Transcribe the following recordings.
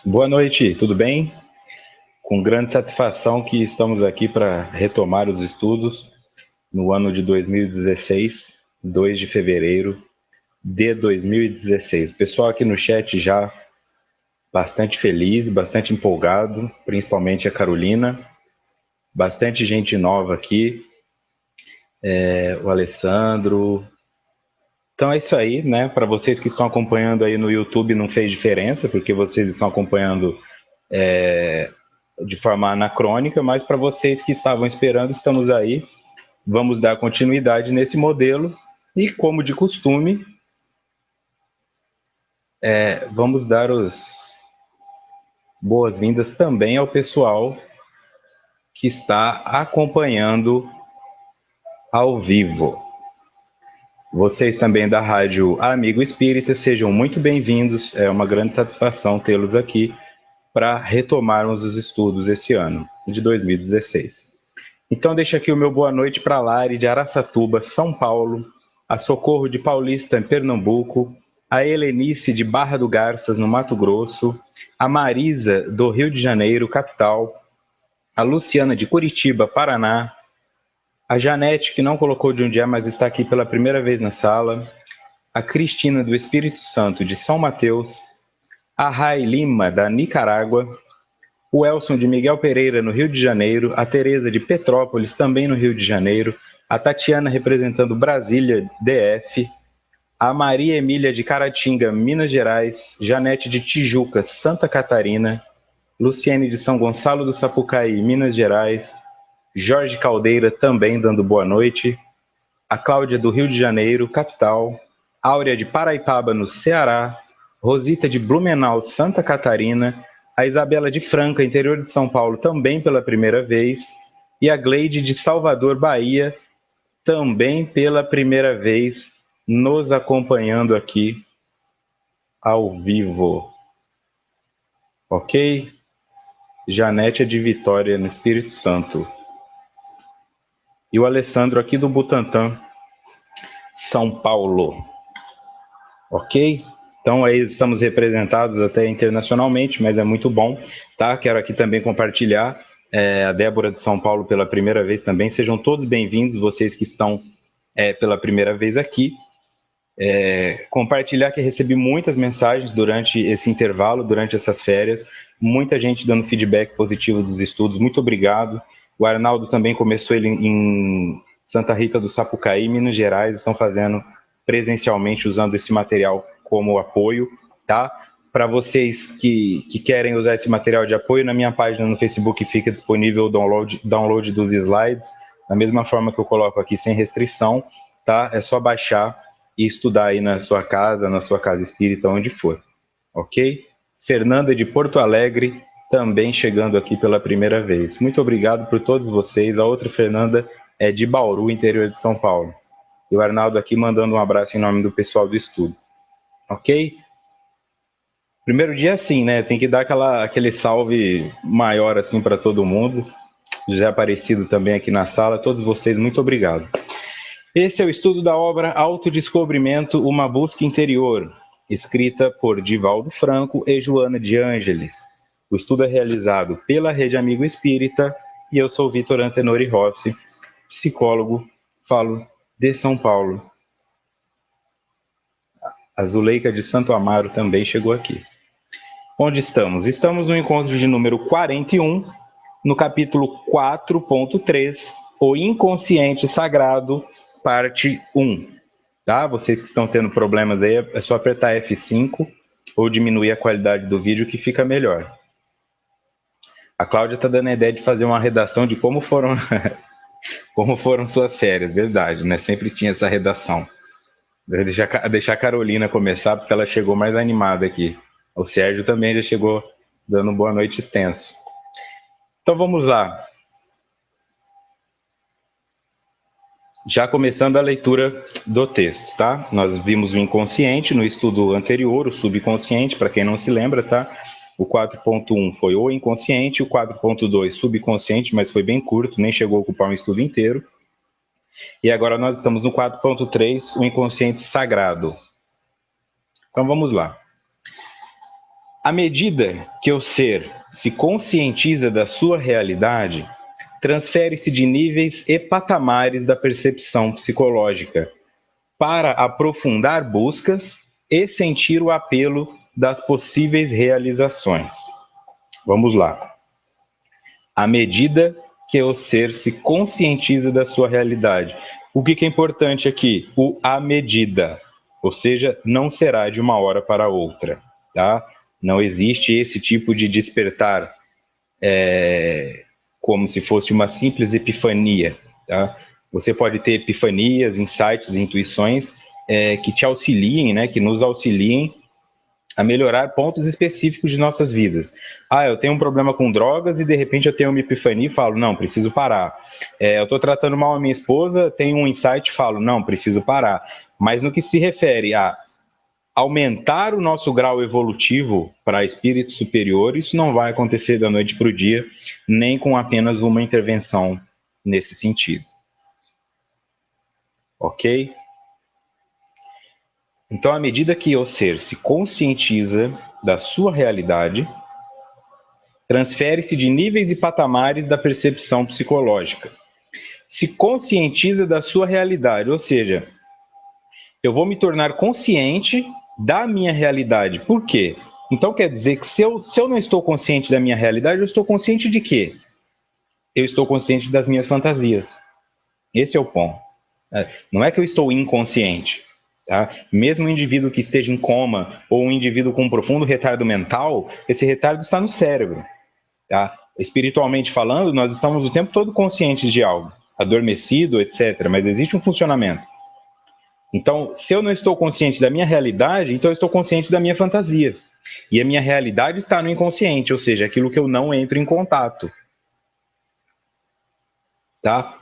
Boa noite, tudo bem? Com grande satisfação que estamos aqui para retomar os estudos no ano de 2016, 2 de fevereiro de 2016. O pessoal aqui no chat já bastante feliz, bastante empolgado, principalmente a Carolina, bastante gente nova aqui, o Alessandro. Então é isso aí, né? Para vocês que estão acompanhando aí no YouTube não fez diferença, porque vocês estão acompanhando de forma anacrônica, mas para vocês que estavam esperando, estamos aí. Vamos dar continuidade nesse modelo e, como de costume, vamos dar as boas-vindas também ao pessoal que está acompanhando ao vivo. Vocês também da Rádio Amigo Espírita, sejam muito bem-vindos. É uma grande satisfação tê-los aqui para retomarmos os estudos esse ano, de 2016. Então, deixo aqui o meu boa noite para a Lari de Araçatuba, São Paulo, a Socorro de Paulista, em Pernambuco, a Helenice de Barra do Garças, no Mato Grosso, a Marisa, do Rio de Janeiro, capital, a Luciana de Curitiba, Paraná, a Janete, que não colocou de onde é, mas está aqui pela primeira vez na sala, a Cristina do Espírito Santo, de São Mateus, a Rai Lima, da Nicarágua, o Elson de Miguel Pereira, no Rio de Janeiro, a Tereza de Petrópolis, também no Rio de Janeiro, a Tatiana representando Brasília, DF, a Maria Emília de Caratinga, Minas Gerais, Janete de Tijuca, Santa Catarina, Luciene de São Gonçalo do Sapucaí, Minas Gerais, Jorge Caldeira também dando boa noite, a Cláudia do Rio de Janeiro, capital, Áurea de Paraipaba, no Ceará, Rosita de Blumenau, Santa Catarina, a Isabela de Franca, interior de São Paulo, também pela primeira vez, e a Gleide de Salvador, Bahia, também pela primeira vez, nos acompanhando aqui ao vivo. Ok? Janete é de Vitória, no Espírito Santo. E o Alessandro aqui do Butantã, São Paulo. Ok? Então aí estamos representados até internacionalmente, mas é muito bom, tá? Quero aqui também compartilhar a Débora de São Paulo pela primeira vez também. Sejam todos bem-vindos, vocês que estão pela primeira vez aqui. Compartilhar que recebi muitas mensagens durante esse intervalo, durante essas férias, muita gente dando feedback positivo dos estudos, muito obrigado. O Arnaldo também começou ele em Santa Rita do Sapucaí, Minas Gerais, estão fazendo presencialmente usando esse material como apoio, tá? Para vocês que querem usar esse material de apoio, na minha página no Facebook fica disponível o download dos slides, da mesma forma que eu coloco aqui, sem restrição, tá? É só baixar e estudar aí na sua casa espírita, onde for, ok? Fernanda de Porto Alegre, também chegando aqui pela primeira vez. Muito obrigado por todos vocês. A outra Fernanda é de Bauru, interior de São Paulo. E o Arnaldo aqui mandando um abraço em nome do pessoal do estudo. Ok? Primeiro dia assim, né? Tem que dar aquele salve maior assim para todo mundo. José Aparecido também aqui na sala. Todos vocês, muito obrigado. Esse é o estudo da obra Autodescobrimento, uma busca interior, escrita por Divaldo Franco e Joana de Ângeles. O estudo é realizado pela Rede Amigo Espírita e eu sou Vitor Antenori Rossi, psicólogo, falo de São Paulo. A Zuleika de Santo Amaro também chegou aqui. Onde estamos? Estamos no encontro de número 41, no capítulo 4.3, O Inconsciente Sagrado, parte 1. Tá? Vocês que estão tendo problemas aí, é só apertar F5 ou diminuir a qualidade do vídeo que fica melhor. A Cláudia está dando a ideia de fazer uma redação de como foram, como foram suas férias, verdade, né? Sempre tinha essa redação. Deixar a Carolina começar, porque ela chegou mais animada aqui. O Sérgio também já chegou dando boa noite extenso. Então vamos lá. Já começando a leitura do texto, tá? Nós vimos o inconsciente no estudo anterior, o subconsciente, para quem não se lembra, tá? O 4.1 foi o inconsciente, o 4.2 subconsciente, mas foi bem curto, nem chegou a ocupar um estudo inteiro. E agora nós estamos no 4.3, o inconsciente sagrado. Então vamos lá. À medida que o ser se conscientiza da sua realidade, transfere-se de níveis e patamares da percepção psicológica para aprofundar buscas e sentir o apelo das possíveis realizações. Vamos lá. À medida que o ser se conscientiza da sua realidade. O que é importante aqui? O à medida, ou seja, não será de uma hora para outra, tá? Não existe esse tipo de despertar como se fosse uma simples epifania, tá? Você pode ter epifanias, insights, intuições que te auxiliem, né, que nos auxiliem a melhorar pontos específicos de nossas vidas. Ah, eu tenho um problema com drogas e de repente eu tenho uma epifania e falo, não, preciso parar. Eu estou tratando mal a minha esposa, tenho um insight e falo, não, preciso parar. Mas no que se refere a aumentar o nosso grau evolutivo para espíritos superiores, isso não vai acontecer da noite para o dia, nem com apenas uma intervenção nesse sentido. Ok? Então, à medida que o ser se conscientiza da sua realidade, transfere-se de níveis e patamares da percepção psicológica. Se conscientiza da sua realidade, ou seja, eu vou me tornar consciente da minha realidade. Por quê? Então quer dizer que se eu não estou consciente da minha realidade, eu estou consciente de quê? Eu estou consciente das minhas fantasias. Esse é o ponto. Não é que eu estou inconsciente. Tá? Mesmo um indivíduo que esteja em coma ou um indivíduo com um profundo retardo mental, esse retardo está no cérebro. Tá? Espiritualmente falando, nós estamos o tempo todo conscientes de algo, adormecido, etc. Mas existe um funcionamento. Então, se eu não estou consciente da minha realidade, então eu estou consciente da minha fantasia. E a minha realidade está no inconsciente, ou seja, aquilo que eu não entro em contato. Tá?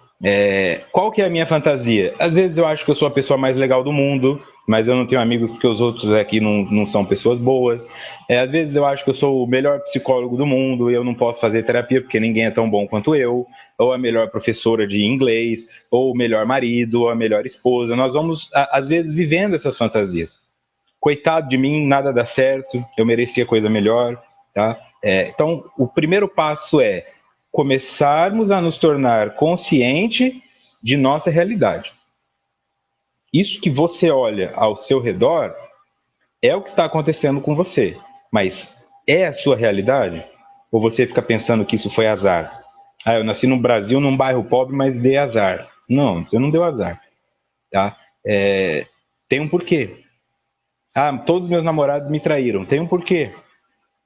Qual que é a minha fantasia? Às vezes eu acho que eu sou a pessoa mais legal do mundo, mas eu não tenho amigos porque os outros aqui não são pessoas boas. Às vezes eu acho que eu sou o melhor psicólogo do mundo e eu não posso fazer terapia porque ninguém é tão bom quanto eu, ou a melhor professora de inglês, ou o melhor marido, ou a melhor esposa. Nós vamos, às vezes, vivendo essas fantasias. Coitado de mim, nada dá certo, eu merecia coisa melhor. Tá? Então, o primeiro passo é começarmos a nos tornar conscientes de nossa realidade. Isso que você olha ao seu redor é o que está acontecendo com você, mas é a sua realidade? Ou você fica pensando que isso foi azar? Ah, eu nasci no Brasil, num bairro pobre, mas dei azar. Não, você não deu azar. Tá? Tem um porquê. Ah, todos meus namorados me traíram. Tem um porquê.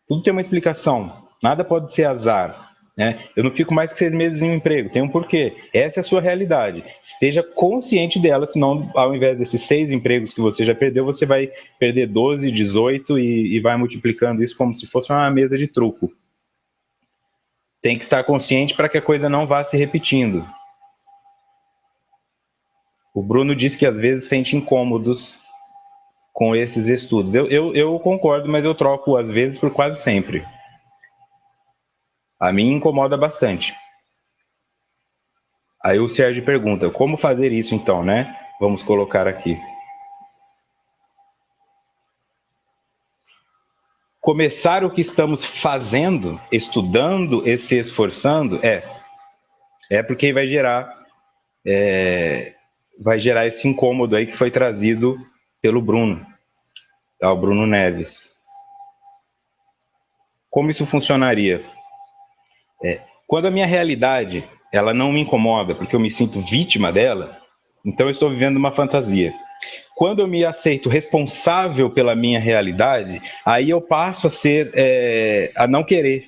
Tudo tem uma explicação. Nada pode ser azar. Né? Eu não fico mais que 6 meses em um emprego. Tem um porquê. Essa é a sua realidade. Esteja consciente dela, senão, ao invés desses 6 empregos que você já perdeu, você vai perder 12, 18 e vai multiplicando isso como se fosse uma mesa de truco. Tem que estar consciente para que a coisa não vá se repetindo. O Bruno diz que às vezes sente incômodos com esses estudos. Eu concordo, mas eu troco às vezes por quase sempre. A mim incomoda bastante. Aí o Sérgio pergunta, como fazer isso então, né? Vamos colocar aqui. Começar o que estamos fazendo, estudando e se esforçando, porque vai gerar esse incômodo aí que foi trazido pelo Bruno, tá? O Bruno Neves. Como isso funcionaria? Quando a minha realidade ela não me incomoda, porque eu me sinto vítima dela, então eu estou vivendo uma fantasia. Quando eu me aceito responsável pela minha realidade, aí eu passo a não querer.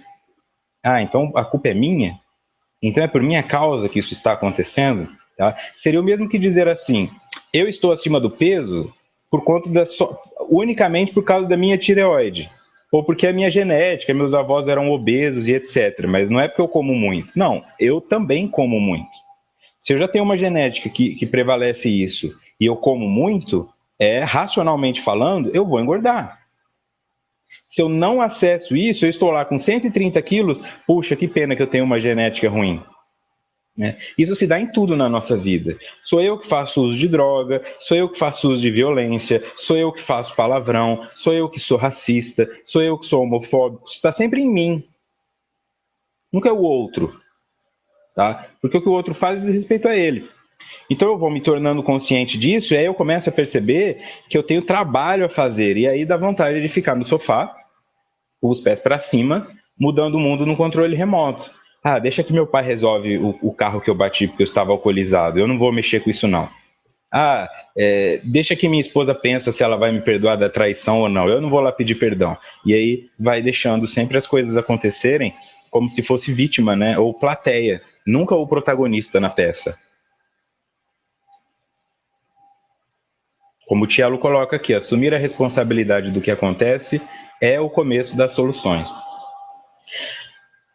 Ah, então a culpa é minha? Então é por minha causa que isso está acontecendo? Tá? Seria o mesmo que dizer assim, eu estou acima do peso unicamente por causa da minha tireoide, ou porque a minha genética, meus avós eram obesos e etc. Mas não é porque eu como muito. Não, eu também como muito. Se eu já tenho uma genética que prevalece isso e eu como muito, racionalmente falando, eu vou engordar. Se eu não acesso isso, eu estou lá com 130 quilos, puxa, que pena que eu tenho uma genética ruim. né? Isso se dá em tudo na nossa vida. Sou eu que faço uso de droga, sou eu que faço uso de violência, sou eu que faço palavrão, sou eu que sou racista, sou eu que sou homofóbico. Isso está sempre em mim. Nunca é o outro, tá? Porque o que o outro faz diz respeito a ele. Então eu vou me tornando consciente disso e aí eu começo a perceber que eu tenho trabalho a fazer. E aí dá vontade de ficar no sofá, com os pés para cima, mudando o mundo no controle remoto. Ah, deixa que meu pai resolve o carro que eu bati porque eu estava alcoolizado. Eu não vou mexer com isso, não. Ah, deixa que minha esposa pensa se ela vai me perdoar da traição ou não. Eu não vou lá pedir perdão. E aí vai deixando sempre as coisas acontecerem como se fosse vítima, né? Ou plateia. Nunca o protagonista na peça. Como o Tielo coloca aqui, assumir a responsabilidade do que acontece é o começo das soluções.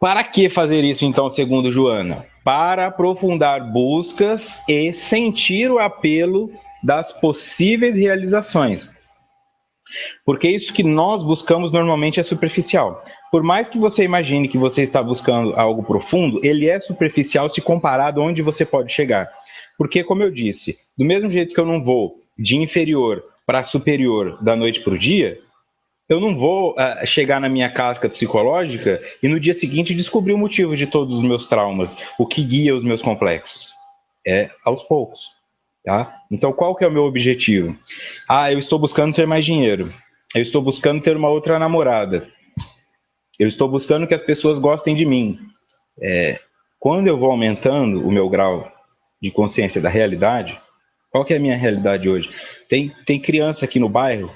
Para que fazer isso, então, segundo Joana? Para aprofundar buscas e sentir o apelo das possíveis realizações. Porque isso que nós buscamos normalmente é superficial. Por mais que você imagine que você está buscando algo profundo, ele é superficial se comparado a onde você pode chegar. Porque, como eu disse, do mesmo jeito que eu não vou de inferior para superior da noite para o dia, eu não vou chegar na minha casca psicológica e no dia seguinte descobrir o motivo de todos os meus traumas, o que guia os meus complexos. É aos poucos. Tá? Então, qual que é o meu objetivo? Ah, eu estou buscando ter mais dinheiro. Eu estou buscando ter uma outra namorada. Eu estou buscando que as pessoas gostem de mim. Quando eu vou aumentando o meu grau de consciência da realidade, qual que é a minha realidade hoje? Tem criança aqui no bairro,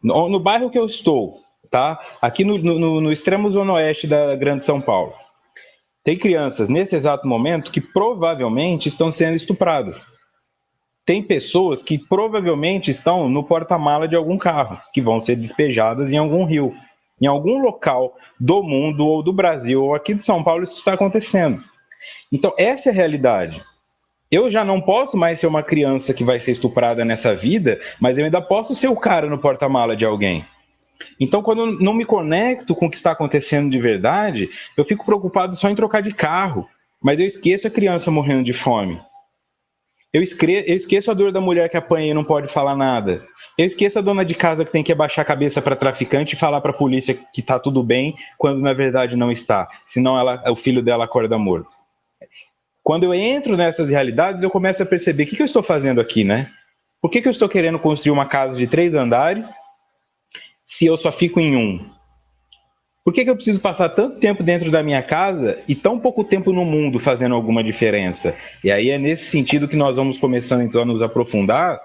no bairro que eu estou, tá? Aqui no extremo zona oeste da Grande São Paulo. Tem crianças nesse exato momento que provavelmente estão sendo estupradas. Tem pessoas que provavelmente estão no porta-mala de algum carro, que vão ser despejadas em algum rio. Em algum local do mundo, ou do Brasil, ou aqui de São Paulo, isso está acontecendo. Então, essa é a realidade. Eu já não posso mais ser uma criança que vai ser estuprada nessa vida, mas eu ainda posso ser o cara no porta-mala de alguém. Então, quando eu não me conecto com o que está acontecendo de verdade, eu fico preocupado só em trocar de carro, mas eu esqueço a criança morrendo de fome. Eu esqueço a dor da mulher que apanha e não pode falar nada. Eu esqueço a dona de casa que tem que abaixar a cabeça para traficante e falar para a polícia que está tudo bem, quando na verdade não está. Senão o filho dela acorda morto. Quando eu entro nessas realidades, eu começo a perceber o que eu estou fazendo aqui, né? Por que eu estou querendo construir uma casa de 3 andares se eu só fico em um? Por que eu preciso passar tanto tempo dentro da minha casa e tão pouco tempo no mundo fazendo alguma diferença? E aí é nesse sentido que nós vamos começando então a nos aprofundar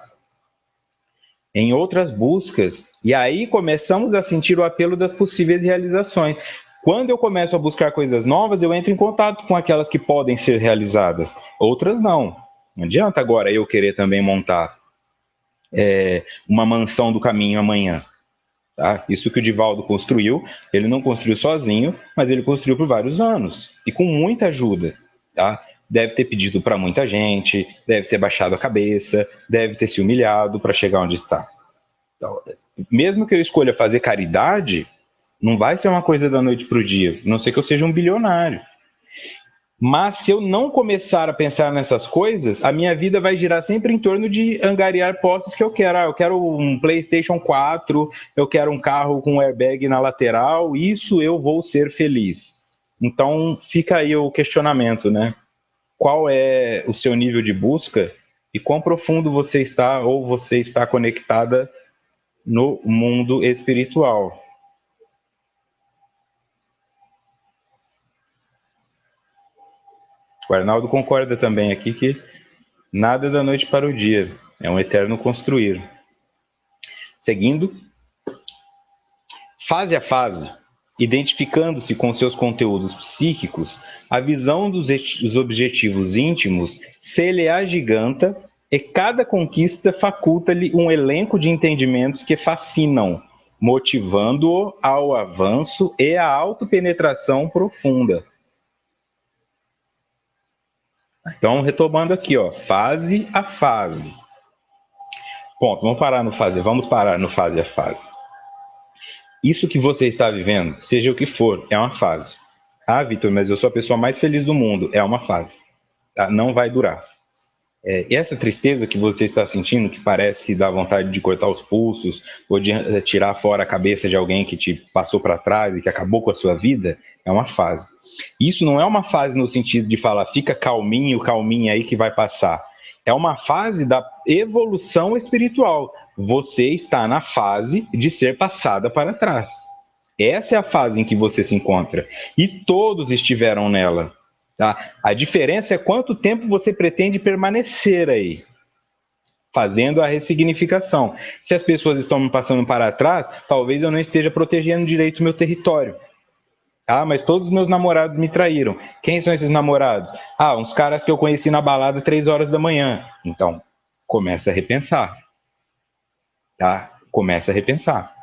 em outras buscas. E aí começamos a sentir o apelo das possíveis realizações. Quando eu começo a buscar coisas novas, eu entro em contato com aquelas que podem ser realizadas. Outras não. Não adianta agora eu querer também montar uma mansão do caminho amanhã. Tá? Isso que o Divaldo construiu, ele não construiu sozinho, mas ele construiu por vários anos e com muita ajuda. Tá? Deve ter pedido para muita gente, deve ter baixado a cabeça, deve ter se humilhado para chegar onde está. Então, mesmo que eu escolha fazer caridade, não vai ser uma coisa da noite para o dia, a não ser que eu seja um bilionário. Mas se eu não começar a pensar nessas coisas, a minha vida vai girar sempre em torno de angariar posses que eu quero. Eu quero um PlayStation 4, eu quero um carro com airbag na lateral, isso eu vou ser feliz. Então fica aí o questionamento, né? Qual é o seu nível de busca e quão profundo você está ou você está conectada no mundo espiritual? O Arnaldo concorda também aqui que nada da noite para o dia, é um eterno construir. Seguindo, fase a fase, identificando-se com seus conteúdos psíquicos, a visão dos objetivos íntimos se lhe agiganta e cada conquista faculta-lhe um elenco de entendimentos que fascinam, motivando-o ao avanço e à autopenetração profunda. Então, retomando aqui, ó, fase a fase. Ponto, vamos parar no fase a fase. Isso que você está vivendo, seja o que for, é uma fase. Ah, Vitor, mas eu sou a pessoa mais feliz do mundo. É uma fase. tá? Não vai durar. E essa tristeza que você está sentindo, que parece que dá vontade de cortar os pulsos ou de tirar fora a cabeça de alguém que te passou para trás e que acabou com a sua vida, é uma fase. Isso não é uma fase no sentido de falar, fica calminho, calminha aí que vai passar. É uma fase da evolução espiritual. Você está na fase de ser passada para trás. Essa é a fase em que você se encontra. E todos estiveram nela. Tá? A diferença é quanto tempo você pretende permanecer aí, fazendo a ressignificação. Se as pessoas estão me passando para trás, talvez eu não esteja protegendo direito o meu território. Ah, mas todos os meus namorados me traíram. Quem são esses namorados? Ah, uns caras que eu conheci na balada 3 horas da manhã. Então, começa a repensar. Tá? Começa a repensar.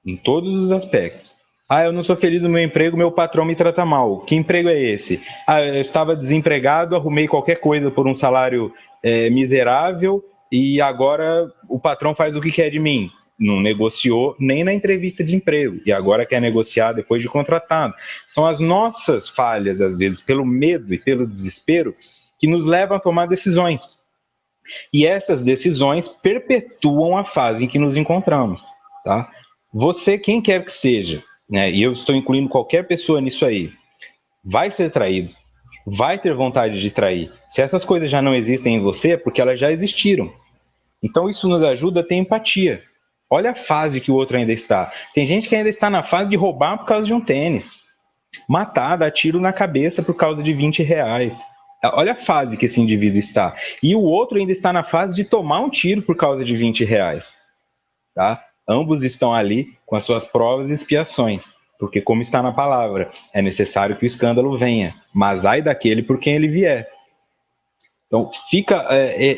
Em todos os aspectos. Ah, eu não sou feliz no meu emprego, meu patrão me trata mal. Que emprego é esse? Ah, eu estava desempregado, arrumei qualquer coisa por um salário miserável e agora o patrão faz o que quer de mim. Não negociou nem na entrevista de emprego e agora quer negociar depois de contratado. São as nossas falhas, às vezes, pelo medo e pelo desespero, que nos levam a tomar decisões. E essas decisões perpetuam a fase em que nos encontramos, tá? Você, quem quer que seja, né, e eu estou incluindo qualquer pessoa nisso aí, vai ser traído, vai ter vontade de trair. Se essas coisas já não existem em você, é porque elas já existiram. Então isso nos ajuda a ter empatia. Olha a fase que o outro ainda está. Tem gente que ainda está na fase de roubar por causa de um tênis. Matar, dar tiro na cabeça por causa de 20 reais. Olha a fase que esse indivíduo está. E o outro ainda está na fase de tomar um tiro por causa de 20 reais. Tá? Ambos estão ali com as suas provas e expiações. Porque, como está na palavra, é necessário que o escândalo venha, mas ai daquele por quem ele vier. Então, fica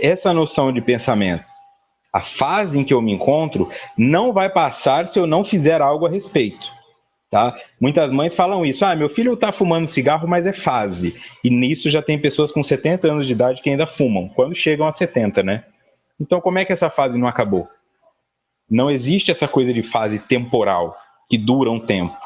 essa noção de pensamento. A fase em que eu me encontro não vai passar se eu não fizer algo a respeito. Tá? Muitas mães falam isso, meu filho está fumando cigarro, mas é fase. E nisso já tem pessoas com 70 anos de idade que ainda fumam, quando chegam a 70, né? Então, como é que essa fase não acabou? Não existe essa coisa de fase temporal, que dura um tempo.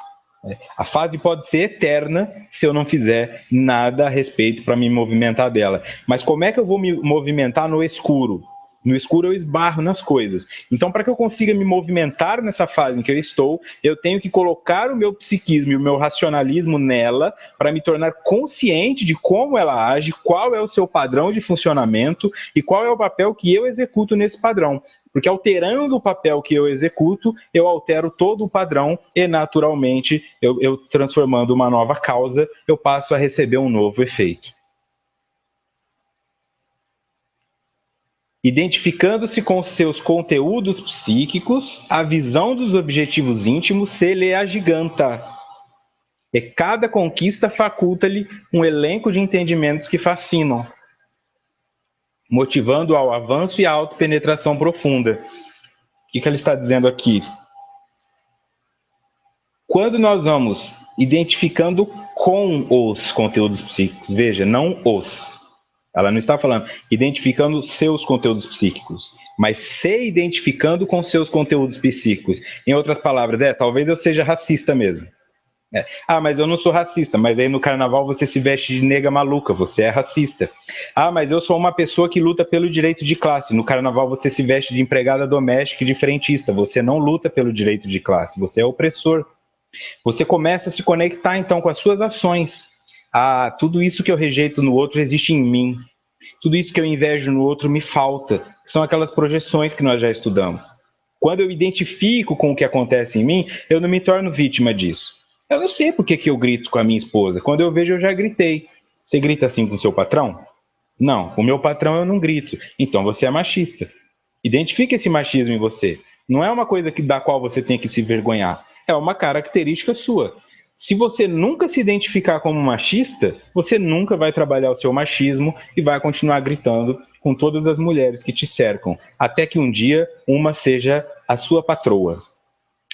A fase pode ser eterna se eu não fizer nada a respeito para me movimentar dela. Mas como é que eu vou me movimentar no escuro? No escuro eu esbarro nas coisas. Então, para que eu consiga me movimentar nessa fase em que eu estou, eu tenho que colocar o meu psiquismo e o meu racionalismo nela para me tornar consciente de como ela age, qual é o seu padrão de funcionamento e qual é o papel que eu executo nesse padrão. Porque alterando o papel que eu executo, eu altero todo o padrão e, naturalmente, eu transformando uma nova causa, eu passo a receber um novo efeito. Identificando-se com seus conteúdos psíquicos, a visão dos objetivos íntimos se lhe agiganta. E cada conquista faculta-lhe um elenco de entendimentos que fascinam, motivando ao avanço e à autopenetração profunda. O que ela está dizendo aqui? Quando nós vamos identificando com os conteúdos psíquicos, veja, não os. Ela não está falando identificando seus conteúdos psíquicos, mas se identificando com seus conteúdos psíquicos. Em outras palavras, talvez eu seja racista mesmo. Mas eu não sou racista, mas aí no carnaval você se veste de nega maluca, você é racista. Mas eu sou uma pessoa que luta pelo direito de classe, no carnaval você se veste de empregada doméstica e de frentista, você não luta pelo direito de classe, você é opressor. Você começa a se conectar então com as suas ações. Tudo isso que eu rejeito no outro existe em mim. Tudo isso que eu invejo no outro me falta. São aquelas projeções que nós já estudamos. Quando eu identifico com o que acontece em mim, eu não me torno vítima disso. Eu não sei por que eu grito com a minha esposa. Quando eu vejo, eu já gritei. Você grita assim com o seu patrão? Não, com o meu patrão eu não grito. Então você é machista. Identifique esse machismo em você. Não é uma coisa da qual você tem que se vergonhar. É uma característica sua. Se você nunca se identificar como machista, você nunca vai trabalhar o seu machismo e vai continuar gritando com todas as mulheres que te cercam, até que um dia uma seja a sua patroa.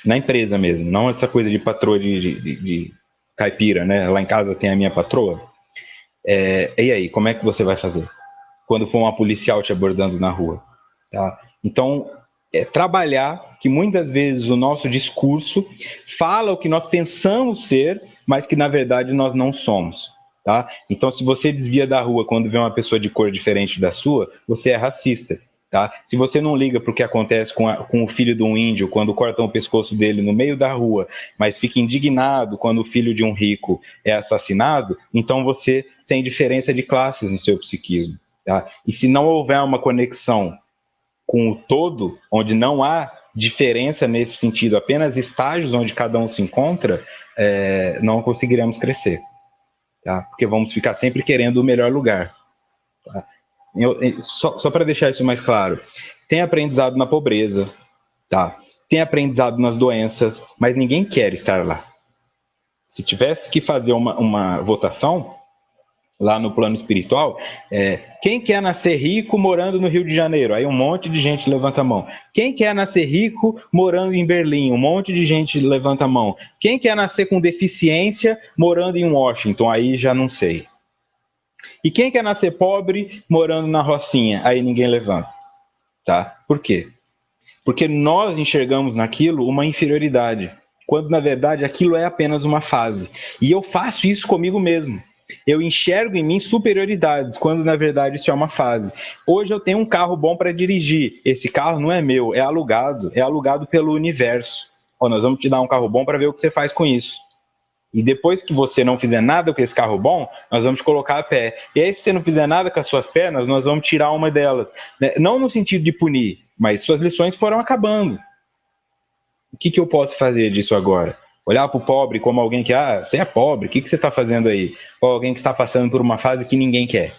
Na empresa mesmo, não essa coisa de patroa de caipira, né? Lá em casa tem a minha patroa. E aí, como é que você vai fazer? Quando for uma policial te abordando na rua. Tá? Então, trabalhar que muitas vezes o nosso discurso fala o que nós pensamos ser, mas que na verdade nós não somos. tá? Então, se você desvia da rua quando vê uma pessoa de cor diferente da sua, você é racista. Tá? Se você não liga para o que acontece com o filho de um índio quando cortam o pescoço dele no meio da rua, mas fica indignado quando o filho de um rico é assassinado, então você tem diferença de classes no seu psiquismo. Tá? E se não houver uma conexão com o todo, onde não há diferença nesse sentido, apenas estágios onde cada um se encontra, não conseguiremos crescer. Tá? Porque vamos ficar sempre querendo o melhor lugar. Tá? Só para deixar isso mais claro, tem aprendizado na pobreza, tá? Tem aprendizado nas doenças, mas ninguém quer estar lá. Se tivesse que fazer uma votação lá no plano espiritual, quem quer nascer rico morando no Rio de Janeiro? Aí um monte de gente levanta a mão. Quem quer nascer rico morando em Berlim? Um monte de gente levanta a mão. Quem quer nascer com deficiência morando em Washington? Aí já não sei. E quem quer nascer pobre morando na Rocinha? Aí ninguém levanta. Tá? Por quê? Porque nós enxergamos naquilo uma inferioridade, quando na verdade aquilo é apenas uma fase. E eu faço isso comigo mesmo. Eu enxergo em mim superioridades, quando na verdade isso é uma fase. Hoje eu tenho um carro bom para dirigir. Esse carro não é meu, é alugado pelo universo. Nós vamos te dar um carro bom para ver o que você faz com isso. E depois que você não fizer nada com esse carro bom, nós vamos te colocar a pé. E aí, se você não fizer nada com as suas pernas, nós vamos tirar uma delas. Não no sentido de punir, mas suas lições foram acabando. O que eu posso fazer disso agora? Olhar para o pobre como alguém que, você é pobre, o que você está fazendo aí? Ou alguém que está passando por uma fase que ninguém quer.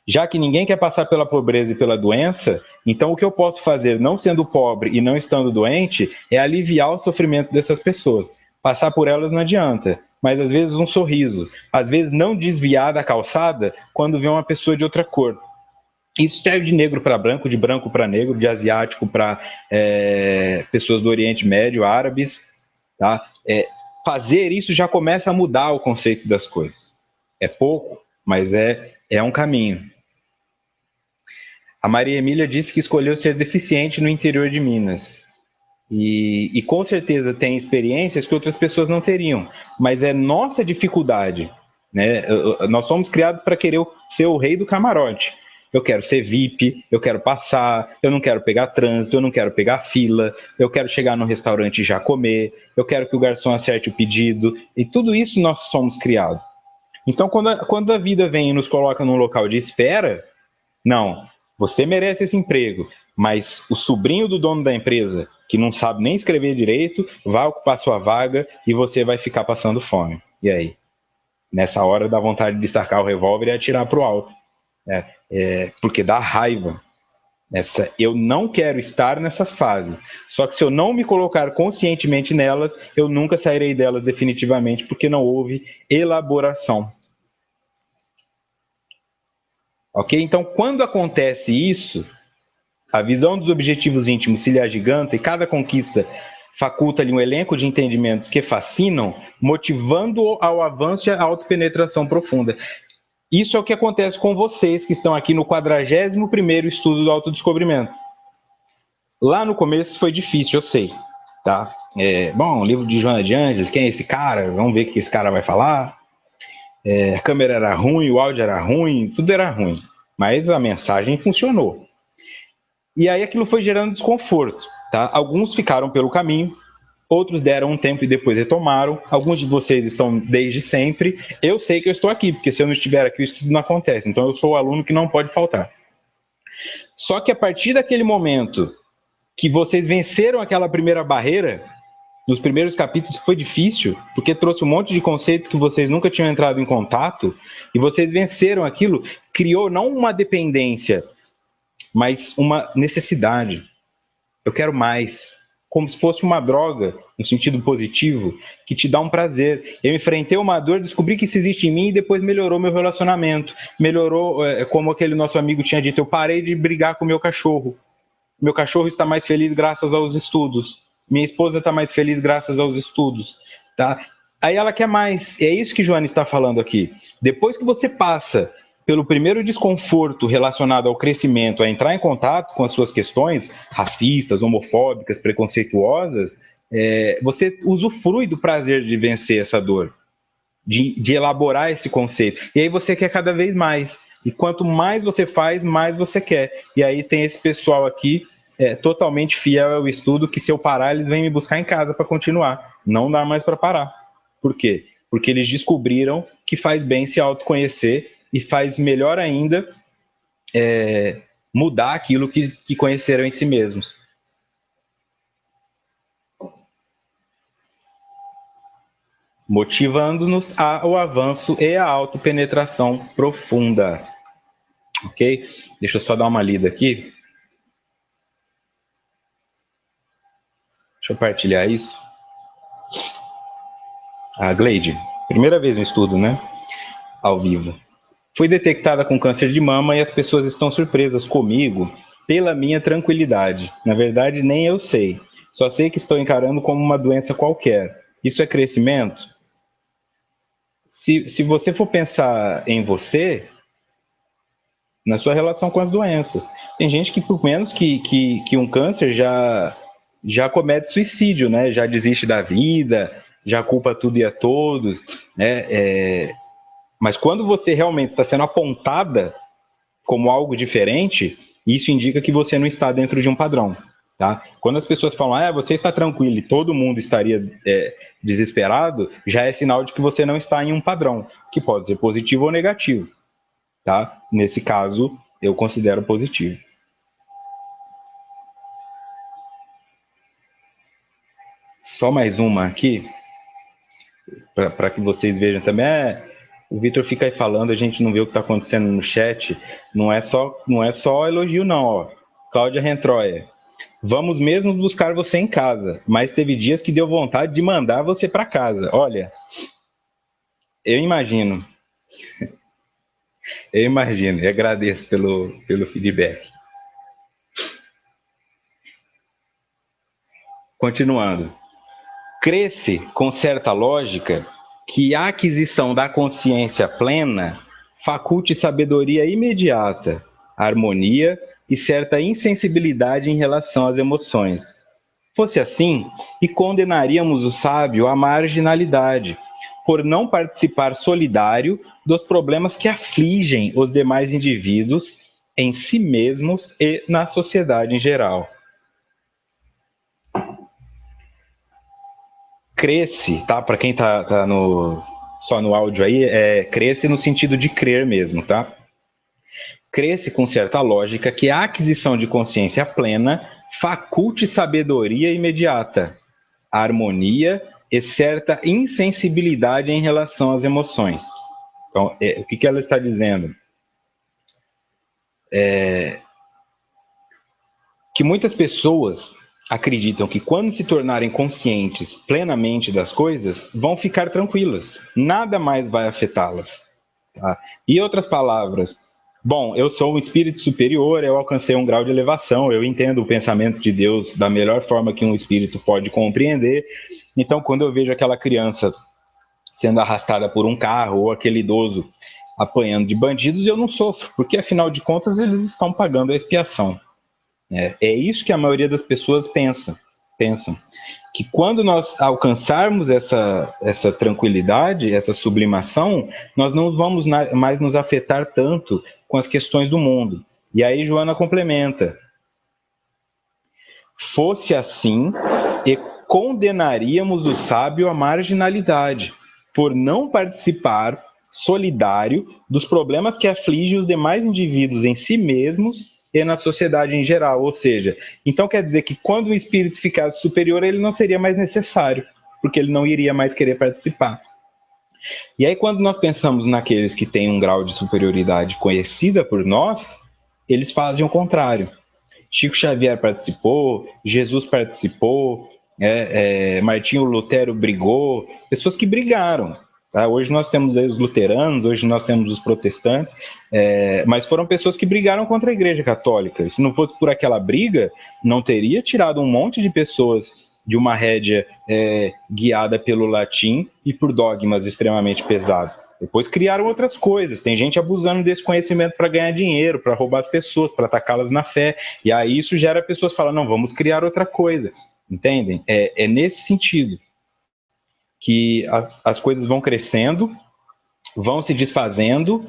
Já que ninguém quer passar pela pobreza e pela doença, então o que eu posso fazer, não sendo pobre e não estando doente, é aliviar o sofrimento dessas pessoas. Passar por elas não adianta, mas às vezes um sorriso, às vezes não desviar da calçada quando vê uma pessoa de outra cor. Isso serve de negro para branco, de branco para negro, de asiático para pessoas do Oriente Médio, árabes. Tá? Fazer isso já começa a mudar o conceito das coisas. É pouco, mas é um caminho. A Maria Emília disse que escolheu ser deficiente no interior de Minas. E com certeza tem experiências que outras pessoas não teriam, mas é nossa dificuldade, né? Nós somos criados para querer ser o rei do camarote. Eu quero ser VIP, eu quero passar, eu não quero pegar trânsito, eu não quero pegar fila, eu quero chegar no restaurante e já comer, eu quero que o garçom acerte o pedido, e tudo isso nós somos criados. Então, quando a vida vem e nos coloca num local de espera, não, você merece esse emprego, mas o sobrinho do dono da empresa, que não sabe nem escrever direito, vai ocupar sua vaga e você vai ficar passando fome. E aí? Nessa hora dá vontade de sacar o revólver e atirar para o alto. Porque dá raiva. Eu não quero estar nessas fases. Só que se eu não me colocar conscientemente nelas, eu nunca sairei delas definitivamente, porque não houve elaboração. Ok? Então, quando acontece isso, a visão dos objetivos íntimos se lhe agiganta e cada conquista faculta-lhe um elenco de entendimentos que fascinam, motivando-o ao avanço e à autopenetração profunda. Isso é o que acontece com vocês que estão aqui no 41º estudo do autodescobrimento. Lá no começo foi difícil, eu sei. Tá? Bom, o livro de Joana de Ângeles, quem é esse cara? Vamos ver o que esse cara vai falar. A câmera era ruim, o áudio era ruim, tudo era ruim. Mas a mensagem funcionou. E aí aquilo foi gerando desconforto. Tá? Alguns ficaram pelo caminho, outros deram um tempo e depois retomaram. Alguns de vocês estão desde sempre. Eu sei que eu estou aqui, porque se eu não estiver aqui, o estudo não acontece. Então eu sou o aluno que não pode faltar. Só que a partir daquele momento que vocês venceram aquela primeira barreira, nos primeiros capítulos foi difícil, porque trouxe um monte de conceito que vocês nunca tinham entrado em contato, e vocês venceram aquilo, criou não uma dependência, mas uma necessidade. Eu quero mais. Como se fosse uma droga, no sentido positivo, que te dá um prazer. Eu enfrentei uma dor, descobri que isso existe em mim e depois melhorou meu relacionamento. Melhorou, como aquele nosso amigo tinha dito, eu parei de brigar com o meu cachorro. Meu cachorro está mais feliz graças aos estudos. Minha esposa está mais feliz graças aos estudos. Tá? Aí ela quer mais. E é isso que Joana está falando aqui. Depois que você passa pelo primeiro desconforto relacionado ao crescimento, a entrar em contato com as suas questões racistas, homofóbicas, preconceituosas, você usufrui do prazer de vencer essa dor. de elaborar esse conceito. E aí você quer cada vez mais. E quanto mais você faz, mais você quer. E aí tem esse pessoal aqui totalmente fiel ao estudo, que se eu parar, eles vêm me buscar em casa para continuar. Não dá mais para parar. Por quê? Porque eles descobriram que faz bem se autoconhecer e faz melhor ainda mudar aquilo que conheceram em si mesmos. Motivando-nos ao avanço e à autopenetração profunda. Ok? Deixa eu só dar uma lida aqui. Deixa eu partilhar isso. A Gleide, primeira vez no estudo, né? Ao vivo. Fui detectada com câncer de mama e as pessoas estão surpresas comigo pela minha tranquilidade. Na verdade, nem eu sei. Só sei que estou encarando como uma doença qualquer. Isso é crescimento? Se você for pensar em você, na sua relação com as doenças. Tem gente que, por menos que um câncer, já comete suicídio, né? Já desiste da vida, já culpa tudo e a todos, né? Mas quando você realmente está sendo apontada como algo diferente, isso indica que você não está dentro de um padrão. Tá? Quando as pessoas falam, você está tranquilo e todo mundo estaria desesperado, já é sinal de que você não está em um padrão, que pode ser positivo ou negativo. Tá? Nesse caso, eu considero positivo. Só mais uma aqui, para que vocês vejam também. O Vitor fica aí falando, a gente não vê o que está acontecendo no chat. Não é só elogio, não. Ó. Cláudia Rentroia. Vamos mesmo buscar você em casa, mas teve dias que deu vontade de mandar você para casa. Olha, eu imagino e agradeço pelo feedback. Continuando. Cresce com certa lógica que a aquisição da consciência plena faculte sabedoria imediata, harmonia e certa insensibilidade em relação às emoções. Fosse assim, e condenaríamos o sábio à marginalidade, por não participar solidário dos problemas que afligem os demais indivíduos em si mesmos e na sociedade em geral. Cresce, tá? Para quem tá só no áudio aí, cresce no sentido de crer mesmo, tá? Cresce com certa lógica que a aquisição de consciência plena faculte sabedoria imediata, harmonia e certa insensibilidade em relação às emoções. Então, o que ela está dizendo? Que muitas pessoas acreditam que quando se tornarem conscientes plenamente das coisas, vão ficar tranquilas. Nada mais vai afetá-las. Tá? E outras palavras, bom, eu sou um espírito superior, eu alcancei um grau de elevação, eu entendo o pensamento de Deus da melhor forma que um espírito pode compreender. Então, quando eu vejo aquela criança sendo arrastada por um carro ou aquele idoso apanhando de bandidos, eu não sofro, porque afinal de contas eles estão pagando a expiação. É isso que a maioria das pessoas pensam, que quando nós alcançarmos essa tranquilidade, essa sublimação, nós não vamos mais nos afetar tanto com as questões do mundo. E aí Joana complementa, fosse assim, e condenaríamos o sábio à marginalidade, por não participar solidário dos problemas que afligem os demais indivíduos em si mesmos e na sociedade em geral. Ou seja, então quer dizer que quando o espírito ficasse superior, ele não seria mais necessário, porque ele não iria mais querer participar. E aí, quando nós pensamos naqueles que têm um grau de superioridade conhecida por nós, eles fazem o contrário. Chico Xavier participou, Jesus participou, Martinho Lutero brigou, pessoas que brigaram. Tá? Hoje nós temos aí os luteranos, hoje nós temos os protestantes, mas foram pessoas que brigaram contra a Igreja Católica. E se não fosse por aquela briga, não teria tirado um monte de pessoas de uma rédea guiada pelo latim e por dogmas extremamente pesados. Depois criaram outras coisas. Tem gente abusando desse conhecimento para ganhar dinheiro, para roubar as pessoas, para atacá-las na fé. E aí isso gera pessoas falando, não, vamos criar outra coisa. Entendem? É nesse sentido. que as coisas vão crescendo, vão se desfazendo,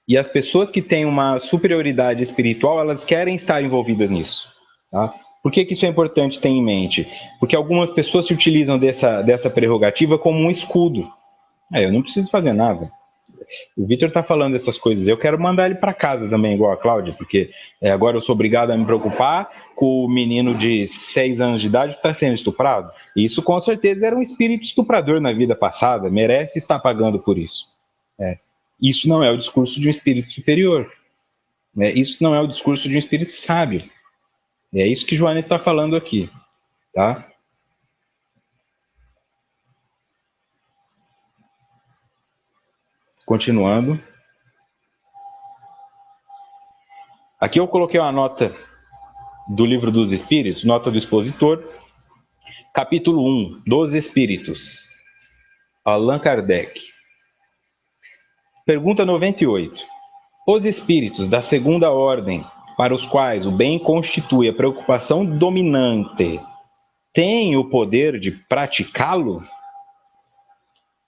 e as pessoas que têm uma superioridade espiritual, elas querem estar envolvidas nisso. Tá? Por que isso é importante ter em mente? Porque algumas pessoas se utilizam dessa prerrogativa como um escudo. Eu não preciso fazer nada. O Victor está falando essas coisas, eu quero mandar ele para casa também, igual a Cláudia, porque agora eu sou obrigado a me preocupar com o menino de 6 anos de idade que está sendo estuprado. Isso com certeza era um espírito estuprador na vida passada, merece estar pagando por isso. Isso não é o discurso de um espírito superior. Isso não é o discurso de um espírito sábio. É isso que Joana está falando aqui. Tá? Continuando. Aqui eu coloquei uma nota do Livro dos Espíritos, nota do expositor, capítulo 1, dos Espíritos, Allan Kardec. Pergunta 98. Os espíritos da segunda ordem, para os quais o bem constitui a preocupação dominante, têm o poder de praticá-lo?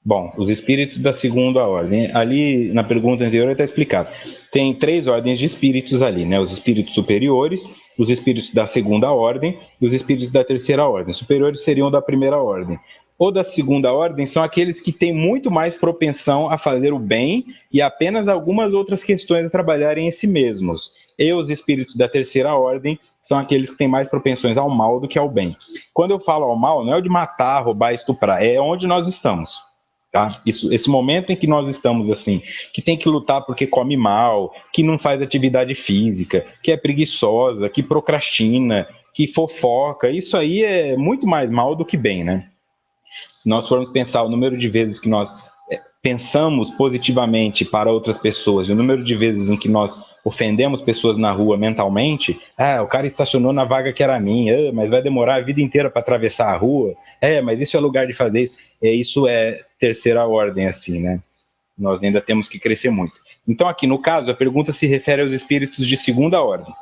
Bom, os espíritos da segunda ordem, ali na pergunta anterior está explicado. Tem 3 ordens de espíritos ali, né? Os espíritos superiores, os espíritos da segunda ordem e os espíritos da terceira ordem. Superiores seriam da primeira ordem. Ou da segunda ordem são aqueles que têm muito mais propensão a fazer o bem e apenas algumas outras questões a trabalharem em si mesmos. E os espíritos da terceira ordem são aqueles que têm mais propensões ao mal do que ao bem. Quando eu falo ao mal, não é o de matar, roubar, estuprar, é onde nós estamos. Tá? Esse momento em que nós estamos assim, que tem que lutar porque come mal, que não faz atividade física, que é preguiçosa, que procrastina, que fofoca, isso aí é muito mais mal do que bem, né? Se nós formos pensar o número de vezes que nós pensamos positivamente para outras pessoas e o número de vezes em que nós ofendemos pessoas na rua mentalmente, o cara estacionou na vaga que era minha, mas vai demorar a vida inteira para atravessar a rua, mas isso é lugar de fazer isso. Isso é terceira ordem, assim, né? Nós ainda temos que crescer muito. Então, aqui no caso, a pergunta se refere aos espíritos de segunda ordem,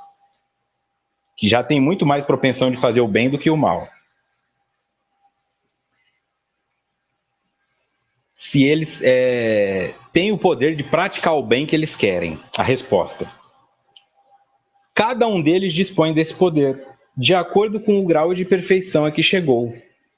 que já tem muito mais propensão de fazer o bem do que o mal. Se eles têm o poder de praticar o bem que eles querem. A resposta: cada um deles dispõe desse poder, de acordo com o grau de perfeição a que chegou.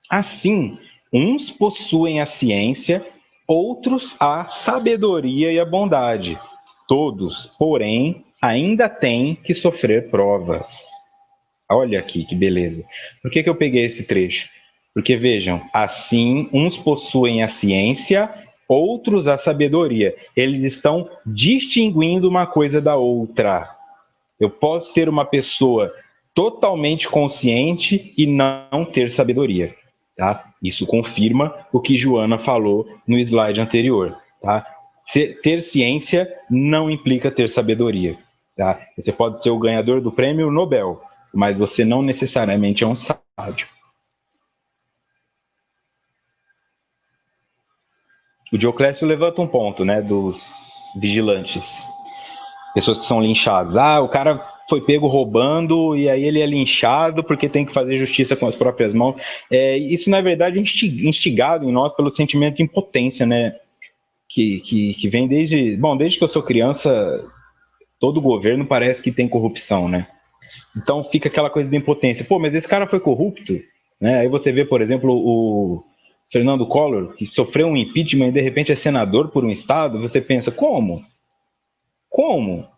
Assim, uns possuem a ciência, outros a sabedoria e a bondade. Todos, porém, ainda têm que sofrer provas. Olha aqui que beleza. Por que eu peguei esse trecho? Porque vejam, assim, uns possuem a ciência, outros a sabedoria. Eles estão distinguindo uma coisa da outra. Eu posso ser uma pessoa totalmente consciente e não ter sabedoria. Tá? Isso confirma o que Joana falou no slide anterior. Tá? Ter ciência não implica ter sabedoria. Tá? Você pode ser o ganhador do prêmio Nobel, mas você não necessariamente é um sábio. O Dioclésio levanta um ponto, né, dos vigilantes. Pessoas que são linchadas. O cara foi pego roubando e aí ele é linchado porque tem que fazer justiça com as próprias mãos. Isso, na verdade, é instigado em nós pelo sentimento de impotência, né? Que vem desde que eu sou criança, todo governo parece que tem corrupção, né? Então fica aquela coisa de impotência. Pô, mas esse cara foi corrupto, né? Aí você vê, por exemplo, o Fernando Collor, que sofreu um impeachment e de repente é senador por um estado, você pensa, como? Como?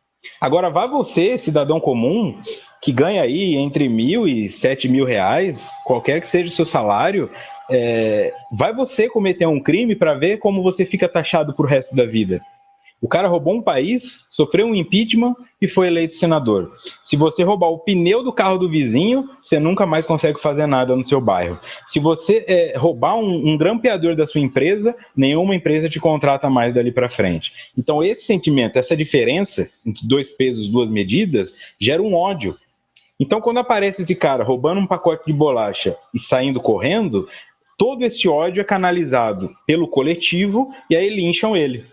Agora, vá você, cidadão comum, que ganha aí entre R$1.000 e R$7.000, qualquer que seja o seu salário, vai você cometer um crime para ver como você fica taxado pro resto da vida. O cara roubou um país, sofreu um impeachment e foi eleito senador. Se você roubar o pneu do carro do vizinho, você nunca mais consegue fazer nada no seu bairro. Se você roubar um grampeador da sua empresa, nenhuma empresa te contrata mais dali para frente. Então esse sentimento, essa diferença entre 2 pesos, 2 medidas, gera um ódio. Então quando aparece esse cara roubando um pacote de bolacha e saindo correndo, todo esse ódio é canalizado pelo coletivo e aí lincham ele.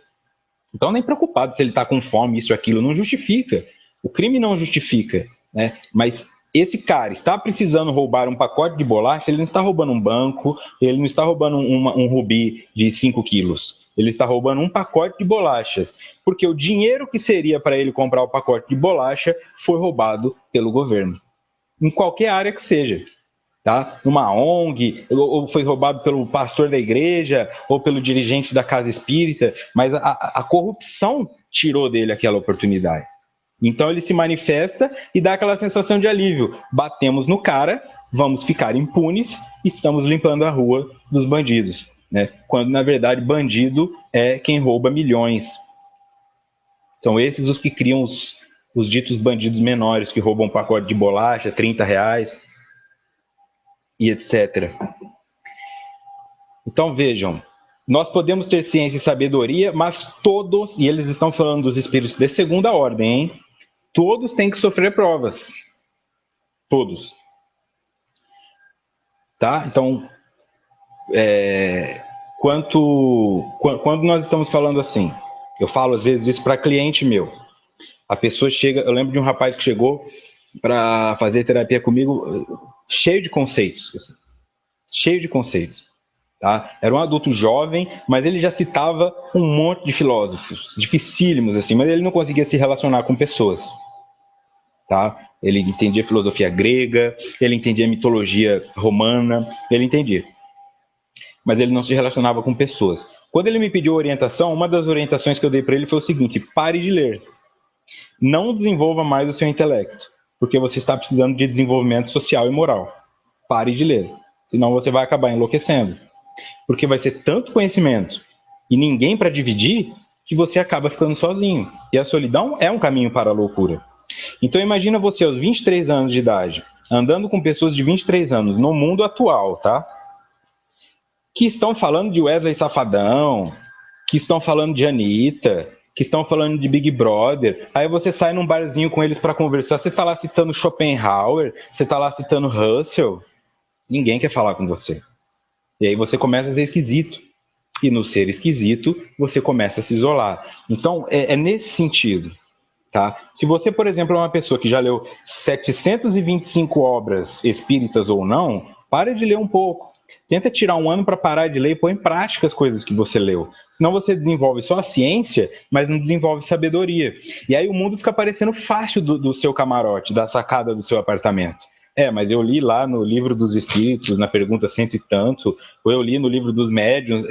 Então, nem preocupado se ele está com fome, isso, aquilo, não justifica. O crime não justifica, né? Mas esse cara está precisando roubar um pacote de bolacha, ele não está roubando um banco, ele não está roubando um rubi de 5 quilos. Ele está roubando um pacote de bolachas, porque o dinheiro que seria para ele comprar o pacote de bolacha foi roubado pelo governo, em qualquer área que seja. Tá? Numa ONG, ou foi roubado pelo pastor da igreja, ou pelo dirigente da casa espírita, mas a corrupção tirou dele aquela oportunidade. Então ele se manifesta e dá aquela sensação de alívio. Batemos no cara, vamos ficar impunes e estamos limpando a rua dos bandidos. Né? Quando, na verdade, bandido é quem rouba milhões. São esses os que criam os ditos bandidos menores, que roubam um pacote de bolacha, R$30, e etc. Então, vejam, nós podemos ter ciência e sabedoria, mas todos, e eles estão falando dos espíritos de segunda ordem, hein? Todos têm que sofrer provas. Todos. Tá? Então, quando nós estamos falando assim, eu falo às vezes isso para cliente meu. A pessoa chega, eu lembro de um rapaz que chegou para fazer terapia comigo, cheio de conceitos. Cheio de conceitos. Tá? Era um adulto jovem, mas ele já citava um monte de filósofos, dificílimos assim, mas ele não conseguia se relacionar com pessoas. Tá? Ele entendia filosofia grega, ele entendia mitologia romana, ele entendia. Mas ele não se relacionava com pessoas. Quando ele me pediu orientação, uma das orientações que eu dei para ele foi o seguinte: pare de ler. Não desenvolva mais o seu intelecto, porque você está precisando de desenvolvimento social e moral. Pare de ler, senão você vai acabar enlouquecendo. Porque vai ser tanto conhecimento e ninguém para dividir que você acaba ficando sozinho. E a solidão é um caminho para a loucura. Então imagina você aos 23 anos de idade, andando com pessoas de 23 anos no mundo atual, tá? Que estão falando de Wesley Safadão, que estão falando de Anitta, que estão falando de Big Brother. Aí você sai num barzinho com eles para conversar, você tá lá citando Schopenhauer, você tá lá citando Russell. Ninguém quer falar com você. E aí você começa a ser esquisito. E no ser esquisito, você começa a se isolar. Então, é nesse sentido. Tá? Se você, por exemplo, é uma pessoa que já leu 725 obras espíritas ou não, pare de ler um pouco. Tenta tirar um ano para parar de ler e pôr em prática as coisas que você leu. Senão você desenvolve só a ciência, mas não desenvolve sabedoria. E aí o mundo fica parecendo fácil do seu camarote, da sacada do seu apartamento. Mas eu li lá no livro dos espíritos, na pergunta cento e tanto, ou eu li no livro dos médiuns,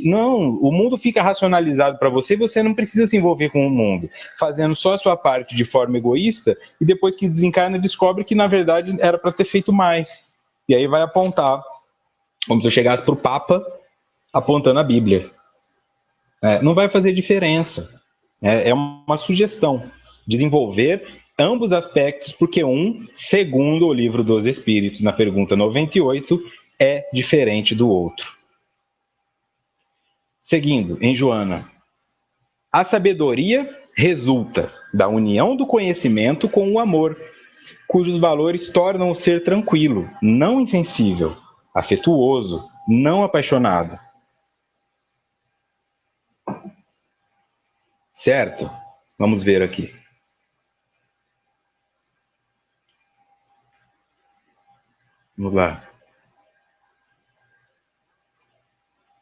não, o mundo fica racionalizado para você e você não precisa se envolver com o mundo, fazendo só a sua parte de forma egoísta, e depois que desencarna descobre que na verdade era para ter feito mais. E aí vai apontar, como se eu chegasse para o Papa apontando a Bíblia. Não vai fazer diferença. É uma sugestão. Desenvolver ambos aspectos, porque segundo o livro dos Espíritos, na pergunta 98, é diferente do outro. Seguindo, em Joana. A sabedoria resulta da união do conhecimento com o amor, cujos valores tornam o ser tranquilo, não insensível, afetuoso, não apaixonado. Certo? Vamos ver aqui. Vamos lá.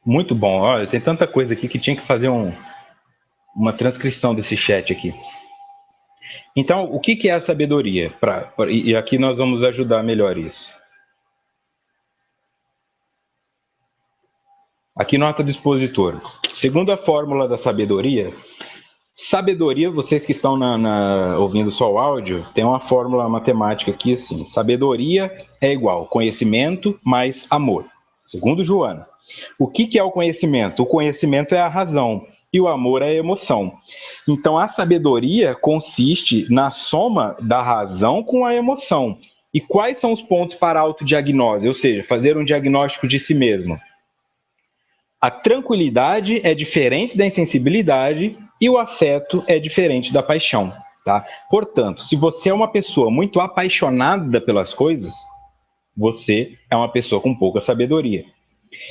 Muito bom. Olha, tem tanta coisa aqui que tinha que fazer uma transcrição desse chat aqui. Então, o que é a sabedoria? E aqui nós vamos ajudar melhor isso. Aqui nota do expositor. Segundo a fórmula da sabedoria, vocês que estão ouvindo só o áudio, tem uma fórmula matemática aqui assim: sabedoria é igual conhecimento mais amor. Segundo Joana. O que é o conhecimento? O conhecimento é a razão e o amor é a emoção. Então, a sabedoria consiste na soma da razão com a emoção. E quais são os pontos para a autodiagnose? Ou seja, fazer um diagnóstico de si mesmo. A tranquilidade é diferente da insensibilidade e o afeto é diferente da paixão. Tá? Portanto, se você é uma pessoa muito apaixonada pelas coisas, você é uma pessoa com pouca sabedoria.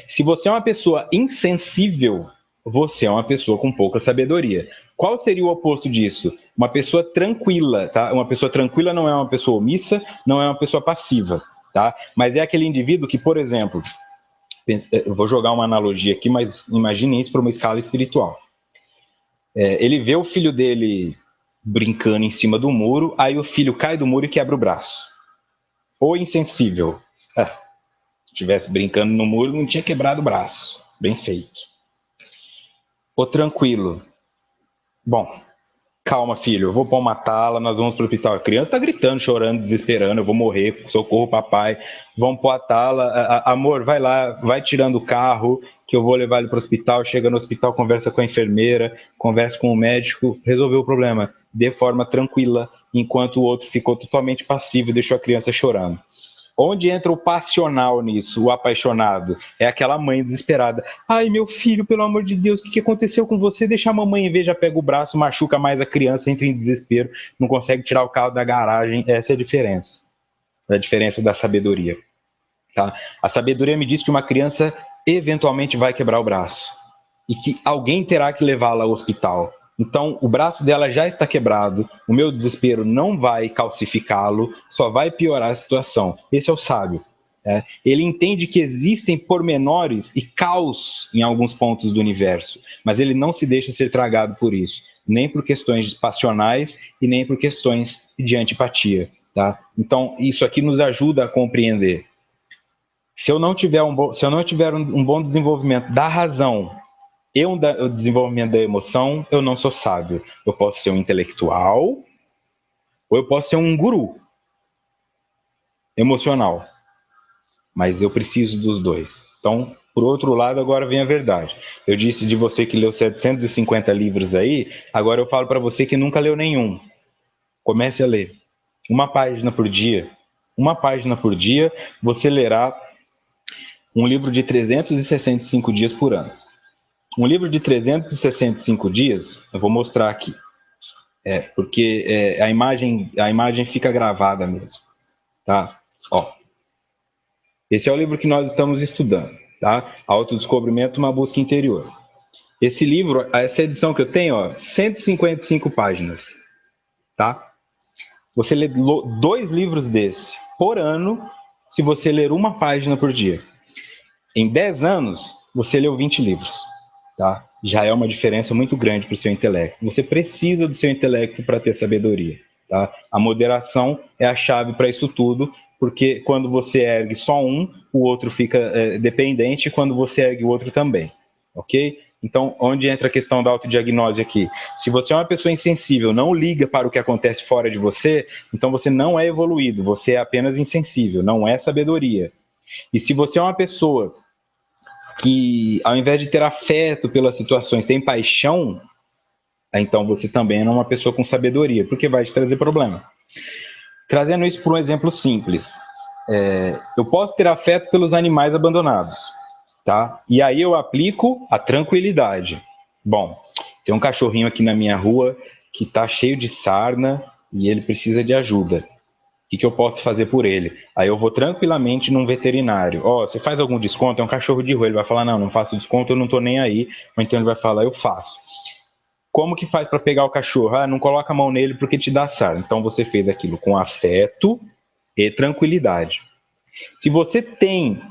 Se você é uma pessoa insensível, você é uma pessoa com pouca sabedoria. Qual seria o oposto disso? Uma pessoa tranquila, tá? Uma pessoa tranquila não é uma pessoa omissa, não é uma pessoa passiva, tá? Mas é aquele indivíduo que, por exemplo, eu vou jogar uma analogia aqui, mas imagine isso para uma escala espiritual. Ele vê o filho dele brincando em cima do muro, aí o filho cai do muro e quebra o braço. Ou insensível. Se estivesse brincando no muro, não tinha quebrado o braço. Bem feito. Ou tranquilo. Bom, calma, filho, eu vou pôr uma tala, nós vamos pro hospital. A criança está gritando, chorando, desesperando, eu vou morrer, socorro, papai. Vamos pôr a tala. Amor, vai lá, vai tirando o carro, que eu vou levar ele pro hospital. Chega no hospital, conversa com a enfermeira, conversa com o médico, resolveu o problema. De forma tranquila, enquanto o outro ficou totalmente passivo e deixou a criança chorando. Onde entra o passional nisso, o apaixonado? É aquela mãe desesperada. Ai, meu filho, pelo amor de Deus, o que aconteceu com você? Deixa a mamãe ver, já pega o braço, machuca mais a criança, entra em desespero, não consegue tirar o carro da garagem. Essa é a diferença. É a diferença da sabedoria. Tá? A sabedoria me diz que uma criança eventualmente vai quebrar o braço e que alguém terá que levá-la ao hospital. Então, o braço dela já está quebrado, o meu desespero não vai calcificá-lo, só vai piorar a situação. Esse é o sábio. Ele entende que existem pormenores e caos em alguns pontos do universo, mas ele não se deixa ser tragado por isso, nem por questões passionais e nem por questões de antipatia. Tá? Então, isso aqui nos ajuda a compreender. Se eu não tiver um bom desenvolvimento da razão e o desenvolvimento da emoção, eu não sou sábio. Eu posso ser um intelectual ou eu posso ser um guru emocional. Mas eu preciso dos dois. Então, por outro lado, agora vem a verdade. Eu disse de você que leu 750 livros aí, agora eu falo para você que nunca leu nenhum. Comece a ler. Uma página por dia. Uma página por dia, você lerá um livro de 365 dias por ano. Um livro de 365 dias, eu vou mostrar aqui. Porque a imagem fica gravada mesmo. Tá? Ó. Esse é o livro que nós estamos estudando. Tá? Autodescobrimento, uma busca interior. Esse livro, essa edição que eu tenho, ó, 155 páginas. Tá? Você lê 2 livros desse por ano, se você ler uma página por dia. Em 10 anos, você leu 20 livros. Tá? Já é uma diferença muito grande para o seu intelecto. Você precisa do seu intelecto para ter sabedoria. Tá? A moderação é a chave para isso tudo, porque quando você ergue só um, o outro fica dependente, e quando você ergue o outro também. Ok? Então, onde entra a questão da autodiagnose aqui? Se você é uma pessoa insensível, não liga para o que acontece fora de você, então você não é evoluído, você é apenas insensível, não é sabedoria. E se você é uma pessoa que, ao invés de ter afeto pelas situações, tem paixão, então você também não é uma pessoa com sabedoria, porque vai te trazer problema. Trazendo isso por um exemplo simples, eu posso ter afeto pelos animais abandonados, tá? E aí eu aplico a tranquilidade. Bom, tem um cachorrinho aqui na minha rua que está cheio de sarna e ele precisa de ajuda. O que eu posso fazer por ele? Aí eu vou tranquilamente num veterinário. Ó, você faz algum desconto? É um cachorro de rua. Ele vai falar, não faço desconto, eu não tô nem aí. Ou então ele vai falar, eu faço. Como que faz para pegar o cachorro? Não coloca a mão nele porque te dá sarna. Então você fez aquilo com afeto e tranquilidade. Se você tem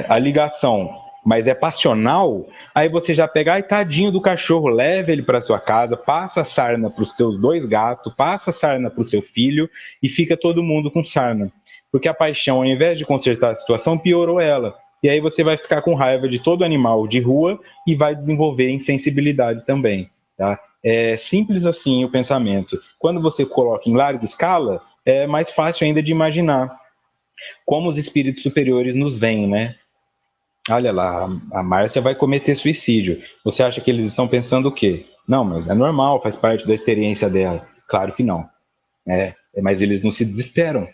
a ligação, mas é passional, aí você já pega, ai, tadinho do cachorro, leva ele para sua casa, passa a sarna para os teus 2 gatos, passa a sarna para o seu filho e fica todo mundo com sarna. Porque a paixão, ao invés de consertar a situação, piorou ela. E aí você vai ficar com raiva de todo animal de rua e vai desenvolver insensibilidade também. Tá? É simples assim o pensamento. Quando você coloca em larga escala, é mais fácil ainda de imaginar como os espíritos superiores nos veem, né? Olha lá, a Márcia vai cometer suicídio. Você acha que eles estão pensando o quê? Não, mas é normal, faz parte da experiência dela. Claro que não. Mas eles não se desesperam.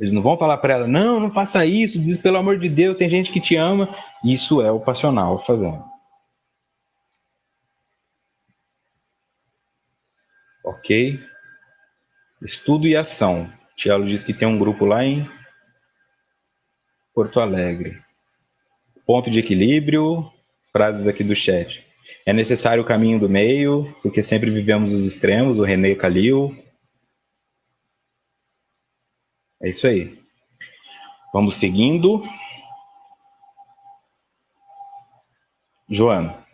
Eles não vão falar para ela, não faça isso, diz pelo amor de Deus, tem gente que te ama. Isso é o passional fazendo. Ok? Estudo e ação. Tielo diz que tem um grupo lá em Porto Alegre. Ponto de equilíbrio, as frases aqui do chat. É necessário o caminho do meio, porque sempre vivemos os extremos, o René Calil. É isso aí. Vamos seguindo. Joana.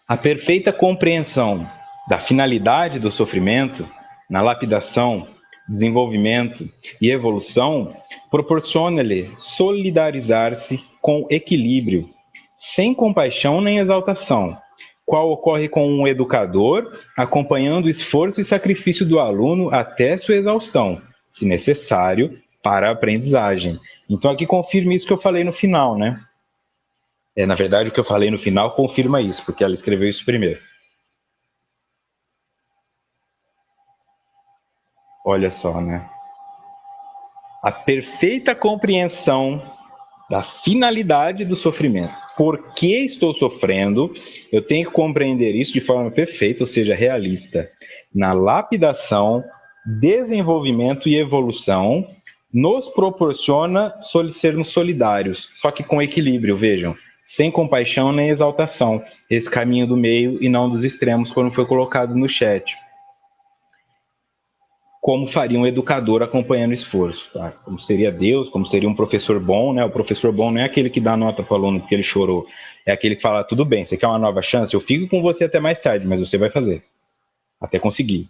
A perfeita compreensão da finalidade do sofrimento na lapidação, desenvolvimento e evolução proporciona-lhe solidarizar-se com equilíbrio, sem compaixão nem exaltação, qual ocorre com um educador acompanhando o esforço e sacrifício do aluno até sua exaustão, se necessário, para a aprendizagem. Então aqui confirma isso que eu falei no final, né? Na verdade, o que eu falei no final confirma isso, porque ela escreveu isso primeiro. Olha só, né? A perfeita compreensão da finalidade do sofrimento. Por que estou sofrendo? Eu tenho que compreender isso de forma perfeita, ou seja, realista. Na lapidação, desenvolvimento e evolução, nos proporciona sermos solidários, só que com equilíbrio, vejam. Sem compaixão nem exaltação. Esse caminho do meio e não dos extremos, como foi colocado no chat. Como faria um educador acompanhando o esforço, tá? Como seria Deus, como seria um professor bom, né? O professor bom não é aquele que dá nota para o aluno porque ele chorou, é aquele que fala, tudo bem, você quer uma nova chance? Eu fico com você até mais tarde, mas você vai fazer, até conseguir.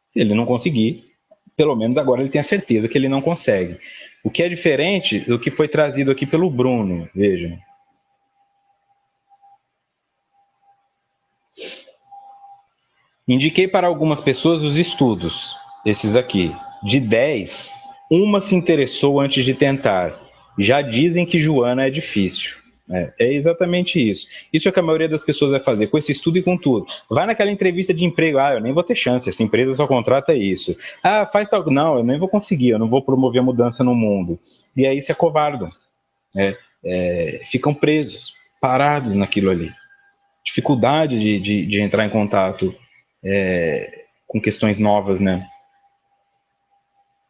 Se ele não conseguir, pelo menos agora ele tem a certeza que ele não consegue. O que é diferente do que foi trazido aqui pelo Bruno, vejam. Indiquei para algumas pessoas os estudos, esses aqui. De 10, uma se interessou antes de tentar. Já dizem que Joana é difícil. É exatamente isso. Isso é o que a maioria das pessoas vai fazer, com esse estudo e com tudo. Vai naquela entrevista de emprego, eu nem vou ter chance, essa empresa só contrata isso. Faz tal... Não, eu nem vou conseguir, eu não vou promover a mudança no mundo. E aí se acovardam. Ficam presos, parados naquilo ali. Dificuldade de entrar em contato com questões novas, né?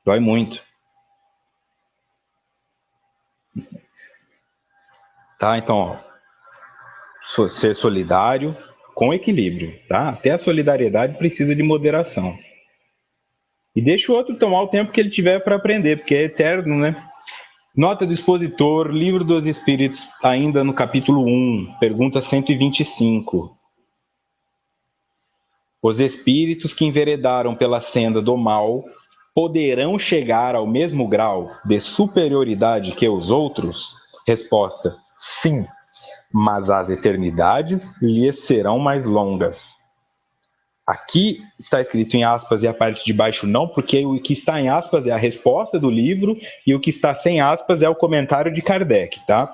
Dói muito. Tá? Então, ser solidário com equilíbrio, tá? Até a solidariedade precisa de moderação. E deixa o outro tomar o tempo que ele tiver para aprender, porque é eterno, né? Nota do expositor, Livro dos Espíritos, ainda no capítulo 1, pergunta 125. Os espíritos que enveredaram pela senda do mal poderão chegar ao mesmo grau de superioridade que os outros? Resposta: sim, mas as eternidades lhes serão mais longas. Aqui está escrito em aspas e a parte de baixo não, porque o que está em aspas é a resposta do livro e o que está sem aspas é o comentário de Kardec, tá?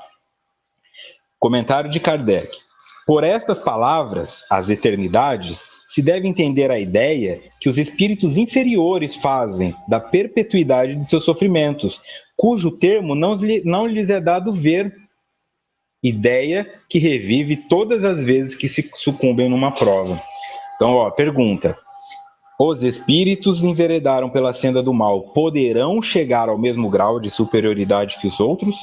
Comentário de Kardec. Por estas palavras, as eternidades, se deve entender a ideia que os espíritos inferiores fazem da perpetuidade de seus sofrimentos, cujo termo não lhes é dado ver. Ideia que revive todas as vezes que se sucumbem numa prova. Então, pergunta. Os espíritos enveredaram pela senda do mal poderão chegar ao mesmo grau de superioridade que os outros?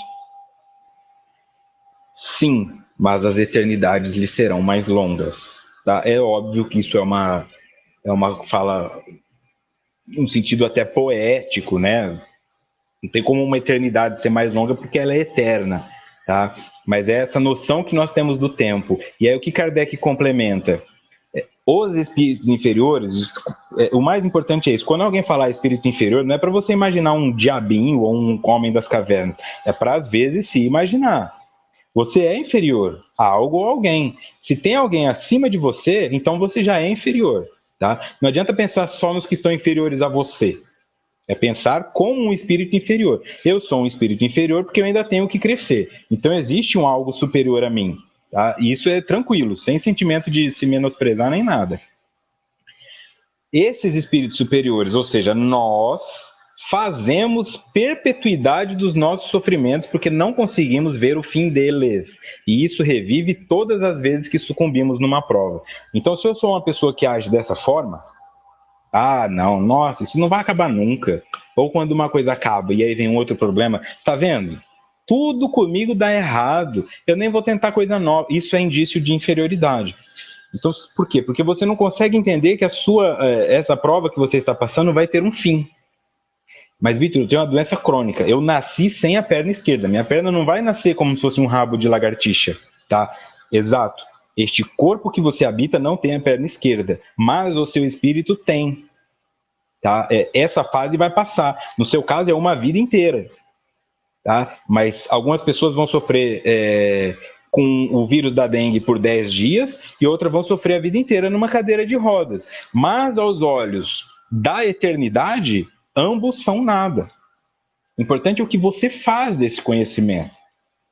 Sim, mas as eternidades lhes serão mais longas. Tá? É óbvio que isso é uma fala, um sentido até poético, né? Não tem como uma eternidade ser mais longa porque ela é eterna, tá? Mas é essa noção que nós temos do tempo. E aí o que Kardec complementa? Os espíritos inferiores, o mais importante é isso. Quando alguém falar espírito inferior, não é para você imaginar um diabinho ou um homem das cavernas. É para, às vezes, se imaginar. Você é inferior a algo ou alguém. Se tem alguém acima de você, então você já é inferior. Tá? Não adianta pensar só nos que estão inferiores a você. É pensar como um espírito inferior. Eu sou um espírito inferior porque eu ainda tenho que crescer. Então existe um algo superior a mim. Tá? E isso é tranquilo, sem sentimento de se menosprezar nem nada. Esses espíritos superiores, ou seja, nós fazemos perpetuidade dos nossos sofrimentos porque não conseguimos ver o fim deles. E isso revive todas as vezes que sucumbimos numa prova. Então, se eu sou uma pessoa que age dessa forma, não, nossa, isso não vai acabar nunca. Ou quando uma coisa acaba e aí vem um outro problema, tá vendo? Tudo comigo dá errado. Eu nem vou tentar coisa nova. Isso é indício de inferioridade. Então, por quê? Porque você não consegue entender que essa prova que você está passando vai ter um fim. Mas, Vitor, eu tenho uma doença crônica. Eu nasci sem a perna esquerda. Minha perna não vai nascer como se fosse um rabo de lagartixa, tá? Exato. Este corpo que você habita não tem a perna esquerda, mas o seu espírito tem. Tá? Essa fase vai passar. No seu caso, é uma vida inteira. Tá? Mas algumas pessoas vão sofrer com o vírus da dengue por 10 dias e outras vão sofrer a vida inteira numa cadeira de rodas. Mas aos olhos da eternidade, ambos são nada. O importante é o que você faz desse conhecimento.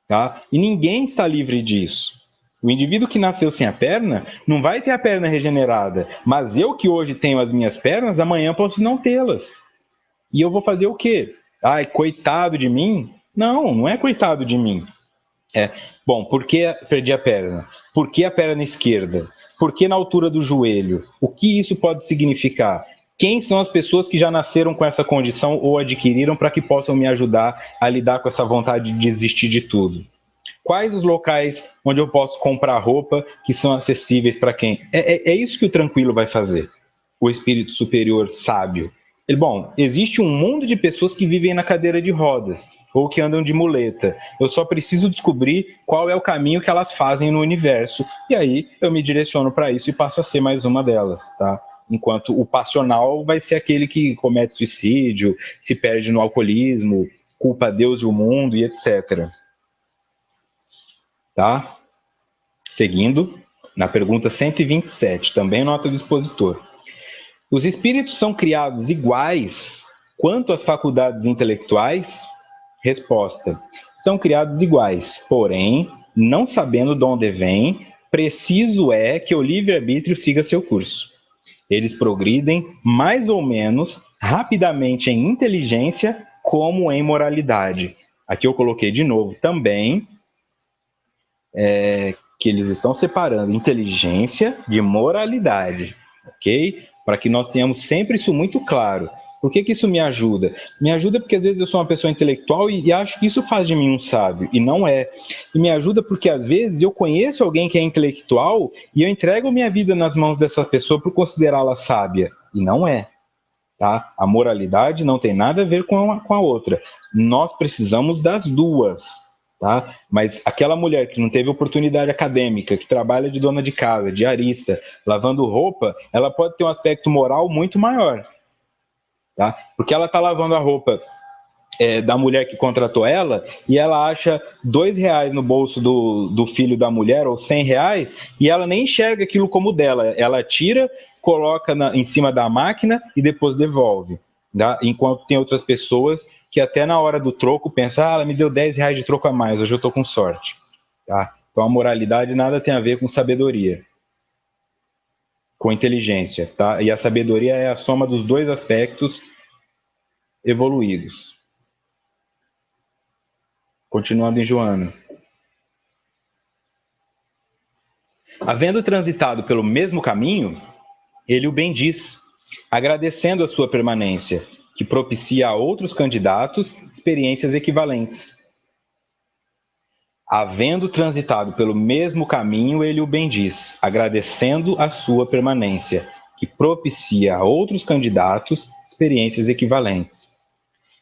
Tá? E ninguém está livre disso. O indivíduo que nasceu sem a perna não vai ter a perna regenerada. Mas eu que hoje tenho as minhas pernas, amanhã posso não tê-las. E eu vou fazer o quê? Ai, coitado de mim? Não, não é coitado de mim. Bom, por que perdi a perna? Por que a perna esquerda? Por que na altura do joelho? O que isso pode significar? Quem são as pessoas que já nasceram com essa condição ou adquiriram para que possam me ajudar a lidar com essa vontade de desistir de tudo? Quais os locais onde eu posso comprar roupa que são acessíveis para quem? É isso que o tranquilo vai fazer. O espírito superior sábio. Bom, existe um mundo de pessoas que vivem na cadeira de rodas ou que andam de muleta. Eu só preciso descobrir qual é o caminho que elas fazem no universo e aí eu me direciono para isso e passo a ser mais uma delas, tá? Enquanto o passional vai ser aquele que comete suicídio, se perde no alcoolismo, culpa Deus e o mundo e etc. Tá? Seguindo, na pergunta 127, também nota do expositor. Os espíritos são criados iguais quanto às faculdades intelectuais? Resposta: são criados iguais, porém, não sabendo de onde vêm, preciso é que o livre-arbítrio siga seu curso. Eles progridem mais ou menos rapidamente em inteligência como em moralidade. Aqui eu coloquei de novo também que eles estão separando inteligência de moralidade, ok? Para que nós tenhamos sempre isso muito claro. Por que isso me ajuda? Me ajuda porque às vezes eu sou uma pessoa intelectual e acho que isso faz de mim um sábio, e não é. E me ajuda porque às vezes eu conheço alguém que é intelectual e eu entrego minha vida nas mãos dessa pessoa por considerá-la sábia, e não é. Tá? A moralidade não tem nada a ver com a outra. Nós precisamos das duas. Tá? Mas aquela mulher que não teve oportunidade acadêmica, que trabalha de dona de casa, diarista, lavando roupa, ela pode ter um aspecto moral muito maior. Tá? Porque ela está lavando a roupa da mulher que contratou ela e ela acha R$2 no bolso do filho da mulher ou R$100 e ela nem enxerga aquilo como dela. Ela tira, coloca em cima da máquina e depois devolve. Tá? Enquanto tem outras pessoas que até na hora do troco pensam, ela me deu R$10 de troco a mais, hoje eu estou com sorte. Tá? Então a moralidade nada tem a ver com sabedoria, com inteligência. Tá? E a sabedoria é a soma dos dois aspectos evoluídos. Continuando em Joana. Havendo transitado pelo mesmo caminho, ele o bendiz, agradecendo a sua permanência, que propicia a outros candidatos experiências equivalentes. Havendo transitado pelo mesmo caminho, ele o bendiz, agradecendo a sua permanência, que propicia a outros candidatos experiências equivalentes.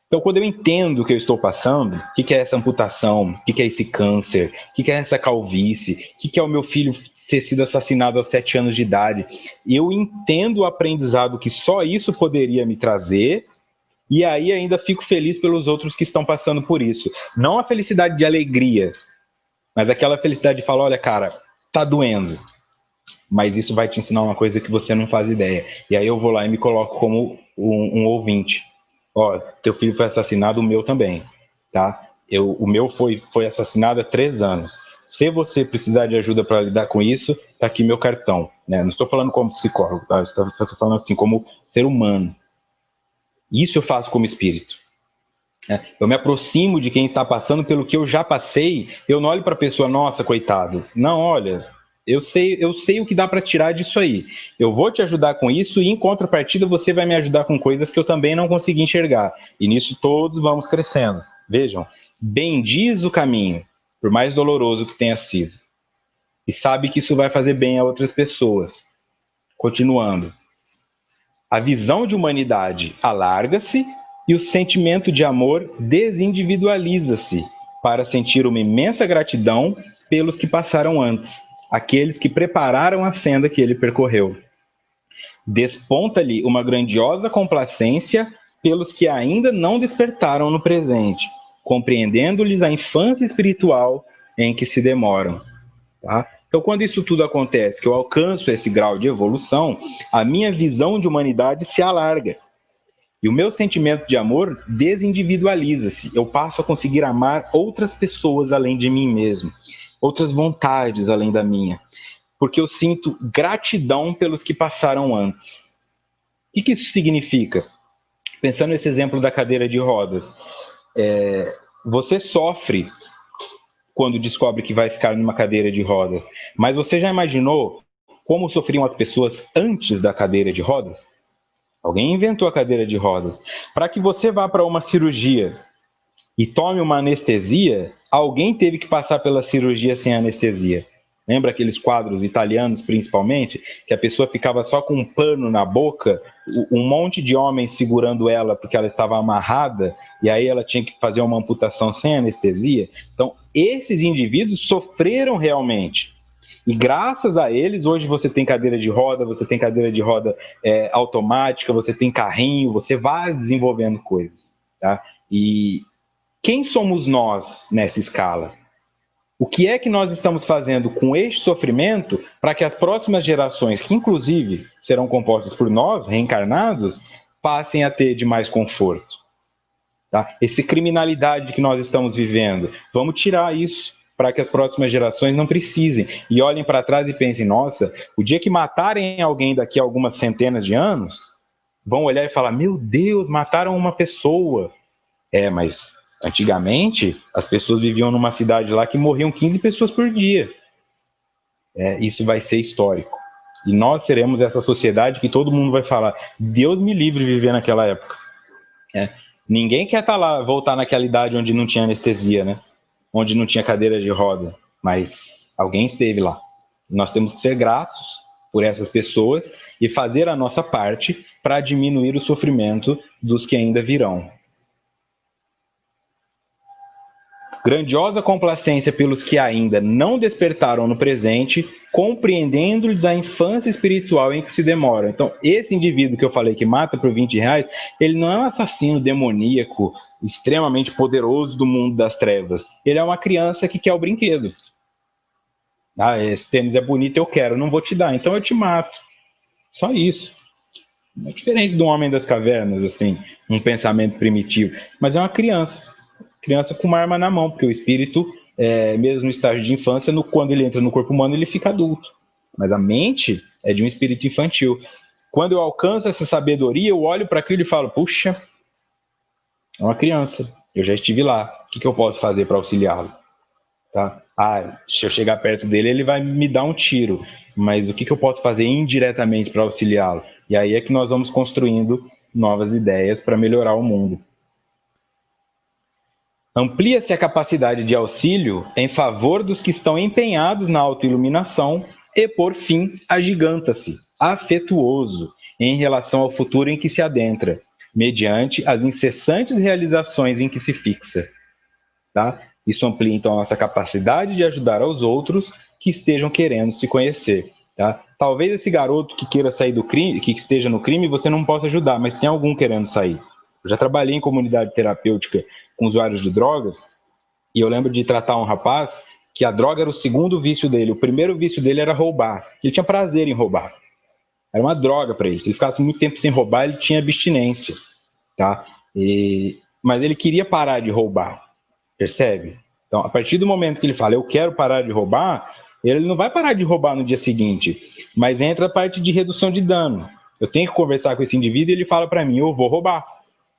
Então, quando eu entendo o que eu estou passando, o que é essa amputação, o que é esse câncer, o que é essa calvície, o que é o meu filho ter sido assassinado aos 7 anos de idade, eu entendo o aprendizado que só isso poderia me trazer, e aí ainda fico feliz pelos outros que estão passando por isso. Não a felicidade de alegria, mas aquela felicidade de falar, olha, cara, tá doendo, mas isso vai te ensinar uma coisa que você não faz ideia. E aí eu vou lá e me coloco como um ouvinte. Ó, teu filho foi assassinado, o meu também, tá? O meu foi assassinado há 3 anos. Se você precisar de ajuda para lidar com isso, tá aqui meu cartão, né? Não estou falando como psicólogo, tá? Estou falando assim como ser humano. Isso eu faço como espírito. Eu me aproximo de quem está passando pelo que eu já passei. Eu não olho para a pessoa, nossa, coitado. Não, olha, eu sei o que dá para tirar disso aí. Eu vou te ajudar com isso e, em contrapartida, você vai me ajudar com coisas que eu também não consegui enxergar. E nisso todos vamos crescendo. Vejam, bendiz o caminho, por mais doloroso que tenha sido, e sabe que isso vai fazer bem a outras pessoas. Continuando. A visão de humanidade alarga-se e o sentimento de amor desindividualiza-se para sentir uma imensa gratidão pelos que passaram antes, aqueles que prepararam a senda que ele percorreu. Desponta-lhe uma grandiosa complacência pelos que ainda não despertaram no presente, compreendendo-lhes a infância espiritual em que se demoram. Tá? Então, quando isso tudo acontece, que eu alcanço esse grau de evolução, a minha visão de humanidade se alarga. E o meu sentimento de amor desindividualiza-se. Eu passo a conseguir amar outras pessoas além de mim mesmo, outras vontades além da minha, porque eu sinto gratidão pelos que passaram antes. O que isso significa? Pensando nesse exemplo da cadeira de rodas, você sofre quando descobre que vai ficar numa cadeira de rodas, mas você já imaginou como sofriam as pessoas antes da cadeira de rodas? Alguém inventou a cadeira de rodas. Para que você vá para uma cirurgia e tome uma anestesia, alguém teve que passar pela cirurgia sem anestesia. Lembra aqueles quadros italianos, principalmente, que a pessoa ficava só com um pano na boca, um monte de homens segurando ela porque ela estava amarrada, e aí ela tinha que fazer uma amputação sem anestesia? Então, esses indivíduos sofreram realmente. E graças a eles, hoje você tem cadeira de roda, você tem cadeira de roda automática, você tem carrinho, você vai desenvolvendo coisas. Tá? E quem somos nós nessa escala? O que é que nós estamos fazendo com este sofrimento para que as próximas gerações, que inclusive serão compostas por nós, reencarnados, passem a ter de mais conforto? Tá? Essa criminalidade que nós estamos vivendo, vamos tirar isso para que as próximas gerações não precisem. E olhem para trás e pensem, nossa, o dia que matarem alguém daqui a algumas centenas de anos, vão olhar e falar, meu Deus, mataram uma pessoa. Mas antigamente, as pessoas viviam numa cidade lá que morriam 15 pessoas por dia. Isso vai ser histórico. E nós seremos essa sociedade que todo mundo vai falar, Deus me livre de viver naquela época. Ninguém quer estar lá, voltar naquela idade onde não tinha anestesia, né? Onde não tinha cadeira de roda. Mas alguém esteve lá. Nós temos que ser gratos por essas pessoas e fazer a nossa parte para diminuir o sofrimento dos que ainda virão. Grandiosa complacência pelos que ainda não despertaram no presente, compreendendo-lhes a infância espiritual em que se demoram. Então, esse indivíduo que eu falei que mata por R$20, ele não é um assassino demoníaco, extremamente poderoso do mundo das trevas. Ele é uma criança que quer o brinquedo. Esse tênis é bonito, eu quero, não vou te dar, então eu te mato. Só isso. É diferente de um homem das cavernas, assim, um pensamento primitivo. Mas é uma criança com uma arma na mão, porque o espírito, mesmo no estágio de infância, quando ele entra no corpo humano, ele fica adulto. Mas a mente é de um espírito infantil. Quando eu alcanço essa sabedoria, eu olho para aquilo e falo, puxa, é uma criança, eu já estive lá, o que eu posso fazer para auxiliá-lo? Tá? Se eu chegar perto dele, ele vai me dar um tiro, mas o que eu posso fazer indiretamente para auxiliá-lo? E aí é que nós vamos construindo novas ideias para melhorar o mundo. Amplia-se a capacidade de auxílio em favor dos que estão empenhados na autoiluminação e, por fim, agiganta-se, afetuoso, em relação ao futuro em que se adentra, mediante as incessantes realizações em que se fixa. Tá? Isso amplia, então, a nossa capacidade de ajudar aos outros que estejam querendo se conhecer. Tá? Talvez esse garoto que queira sair do crime, que esteja no crime, você não possa ajudar, mas tem algum querendo sair. Eu já trabalhei em comunidade terapêutica com usuários de drogas, e eu lembro de tratar um rapaz que a droga era o segundo vício dele. O primeiro vício dele era roubar. Ele tinha prazer em roubar. Era uma droga para ele. Se ele ficasse muito tempo sem roubar, ele tinha abstinência. Tá? Mas ele queria parar de roubar. Percebe? Então, a partir do momento que ele fala, eu quero parar de roubar, ele não vai parar de roubar no dia seguinte. Mas entra a parte de redução de dano. Eu tenho que conversar com esse indivíduo e ele fala para mim, eu vou roubar.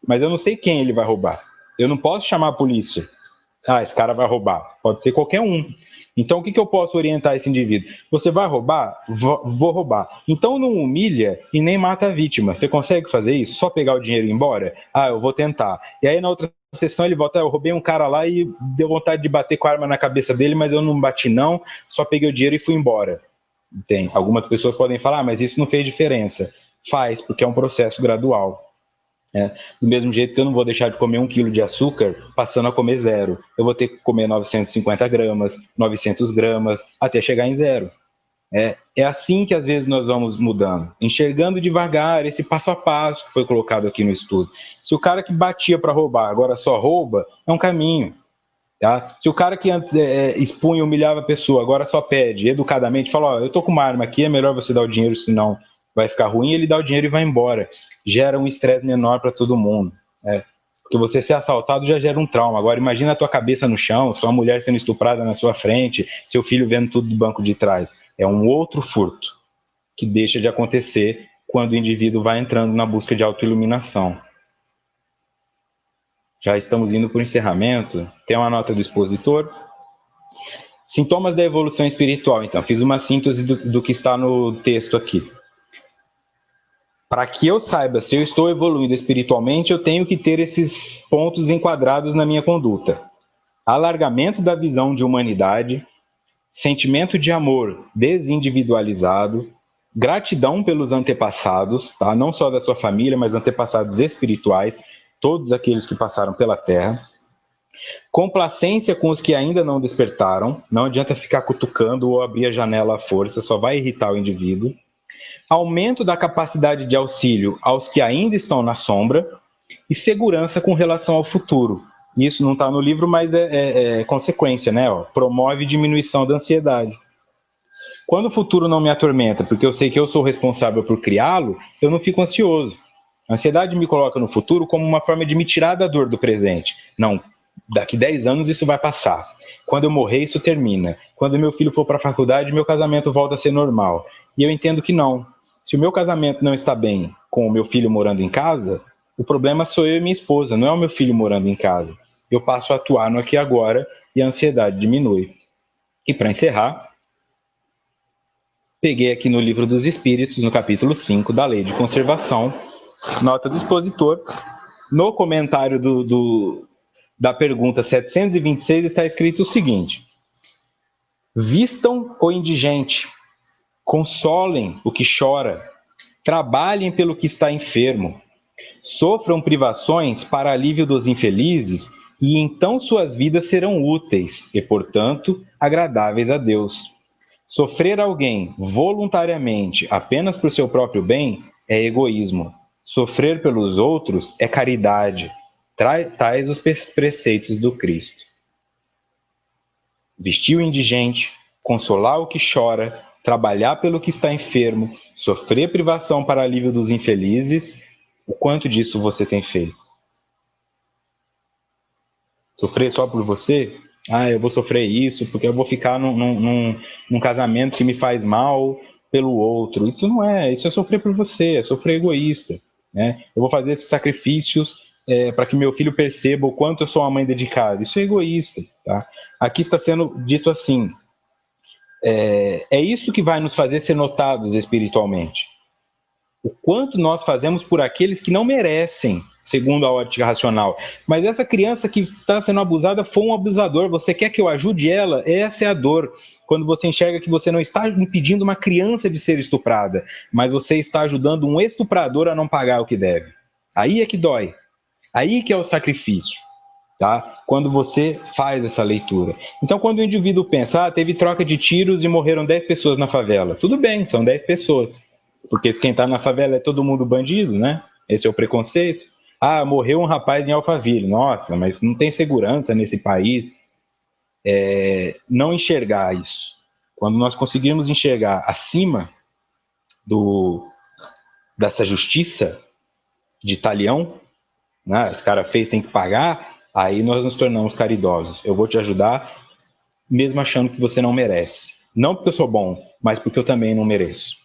Mas eu não sei quem ele vai roubar. Eu não posso chamar a polícia. Esse cara vai roubar. Pode ser qualquer um. Então, o que eu posso orientar esse indivíduo? Você vai roubar? Vou roubar. Então, não humilha e nem mata a vítima. Você consegue fazer isso? Só pegar o dinheiro e ir embora? Eu vou tentar. E aí, na outra sessão ele volta, eu roubei um cara lá e deu vontade de bater com a arma na cabeça dele, mas eu não bati não, só peguei o dinheiro e fui embora. Tem. Algumas pessoas podem falar, mas isso não fez diferença. Faz, porque é um processo gradual. Do mesmo jeito que eu não vou deixar de comer 1 quilo de açúcar passando a comer 0. Eu vou ter que comer 950 gramas, 900 gramas, até chegar em 0. É assim que às vezes nós vamos mudando, enxergando devagar esse passo a passo que foi colocado aqui no estudo. Se o cara que batia para roubar agora só rouba, é um caminho. Tá? Se o cara que antes expunha e humilhava a pessoa, agora só pede educadamente, fala, eu tô com uma arma aqui, é melhor você dar o dinheiro, senão vai ficar ruim, ele dá o dinheiro e vai embora. Gera um estresse menor para todo mundo. Porque você ser assaltado já gera um trauma. Agora imagina a tua cabeça no chão, sua mulher sendo estuprada na sua frente, seu filho vendo tudo do banco de trás. É um outro furto que deixa de acontecer quando o indivíduo vai entrando na busca de autoiluminação. Já estamos indo para o encerramento. Tem uma nota do expositor. Sintomas da evolução espiritual, então. Fiz uma síntese do que está no texto aqui. Para que eu saiba se eu estou evoluindo espiritualmente, eu tenho que ter esses pontos enquadrados na minha conduta. Alargamento da visão de humanidade, sentimento de amor desindividualizado, gratidão pelos antepassados, tá? Não só da sua família, mas antepassados espirituais, todos aqueles que passaram pela Terra. Complacência com os que ainda não despertaram, não adianta ficar cutucando ou abrir a janela à força, só vai irritar o indivíduo. Aumento da capacidade de auxílio aos que ainda estão na sombra e segurança com relação ao futuro. Isso não está no livro, mas é consequência, né? Promove diminuição da ansiedade. Quando o futuro não me atormenta, porque eu sei que eu sou responsável por criá-lo, eu não fico ansioso. A ansiedade me coloca no futuro como uma forma de me tirar da dor do presente. Não, daqui 10 anos isso vai passar. Quando eu morrer, isso termina. Quando meu filho for para a faculdade, meu casamento volta a ser normal. E eu entendo que não. Se o meu casamento não está bem com o meu filho morando em casa, o problema sou eu e minha esposa, não é o meu filho morando em casa. Eu passo a atuar no aqui e agora e a ansiedade diminui. E para encerrar, peguei aqui no Livro dos Espíritos, no capítulo 5 da Lei de Conservação, nota do expositor. No comentário da pergunta 726 está escrito o seguinte: vistam o indigente, consolem o que chora, trabalhem pelo que está enfermo, sofram privações para alívio dos infelizes, e então suas vidas serão úteis e, portanto, agradáveis a Deus. Sofrer alguém voluntariamente apenas por seu próprio bem é egoísmo. Sofrer pelos outros é caridade. Tais os preceitos do Cristo. Vestir o indigente, consolar o que chora, trabalhar pelo que está enfermo, sofrer privação para alívio dos infelizes. O quanto disso você tem feito? Sofrer só por você? Eu vou sofrer isso porque eu vou ficar num casamento que me faz mal pelo outro. Isso não é, isso é sofrer por você, é sofrer egoísta. Né? Eu vou fazer esses sacrifícios para que meu filho perceba o quanto eu sou uma mãe dedicada. Isso é egoísta. Tá? Aqui está sendo dito assim, é isso que vai nos fazer ser notados espiritualmente. O quanto nós fazemos por aqueles que não merecem, segundo a ótica racional. Mas essa criança que está sendo abusada foi um abusador. Você quer que eu ajude ela? Essa é a dor. Quando você enxerga que você não está impedindo uma criança de ser estuprada, mas você está ajudando um estuprador a não pagar o que deve. Aí é que dói. Aí que é o sacrifício. Tá? Quando você faz essa leitura. Então, quando o indivíduo pensa, teve troca de tiros e morreram 10 pessoas na favela. Tudo bem, são 10 pessoas. Porque quem está na favela é todo mundo bandido, né? Esse é o preconceito. Morreu um rapaz em Alphaville. Nossa, mas não tem segurança nesse país. Não enxergar isso. Quando nós conseguirmos enxergar acima dessa justiça de talião, né? Esse cara fez, tem que pagar, aí nós nos tornamos caridosos. Eu vou te ajudar, mesmo achando que você não merece. Não porque eu sou bom, mas porque eu também não mereço.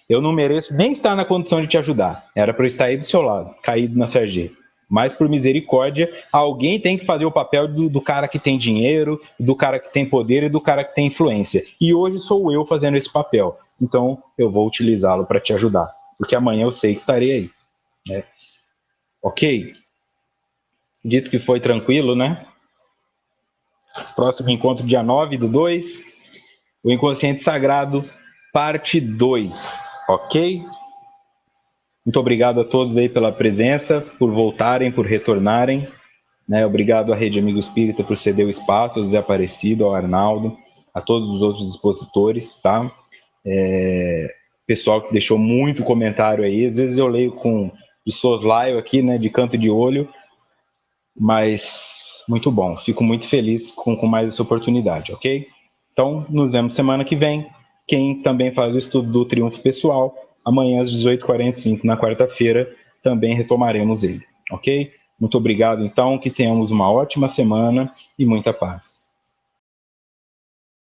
Eu não mereço nem estar na condição de te ajudar. Era para eu estar aí do seu lado, caído na sarjeta. Mas, por misericórdia, alguém tem que fazer o papel do cara que tem dinheiro, do cara que tem poder e do cara que tem influência. E hoje sou eu fazendo esse papel. Então, eu vou utilizá-lo para te ajudar. Porque amanhã eu sei que estarei aí. Né? Ok? Dito que foi tranquilo, né? Próximo encontro, dia 9/2, o Inconsciente Sagrado, parte 2, ok? Muito obrigado a todos aí pela presença, por voltarem, por retornarem. Né? Obrigado à Rede Amigo Espírita por ceder o espaço, ao Zé Aparecido, ao Arnaldo, a todos os outros expositores, tá? Pessoal que deixou muito comentário aí, às vezes eu leio de soslaio aqui, né, de canto de olho, mas muito bom, fico muito feliz com mais essa oportunidade, ok? Então, nos vemos semana que vem. Quem também faz o estudo do Triunfo Pessoal, amanhã às 18h45, na quarta-feira, também retomaremos ele, ok? Muito obrigado, então, que tenhamos uma ótima semana e muita paz.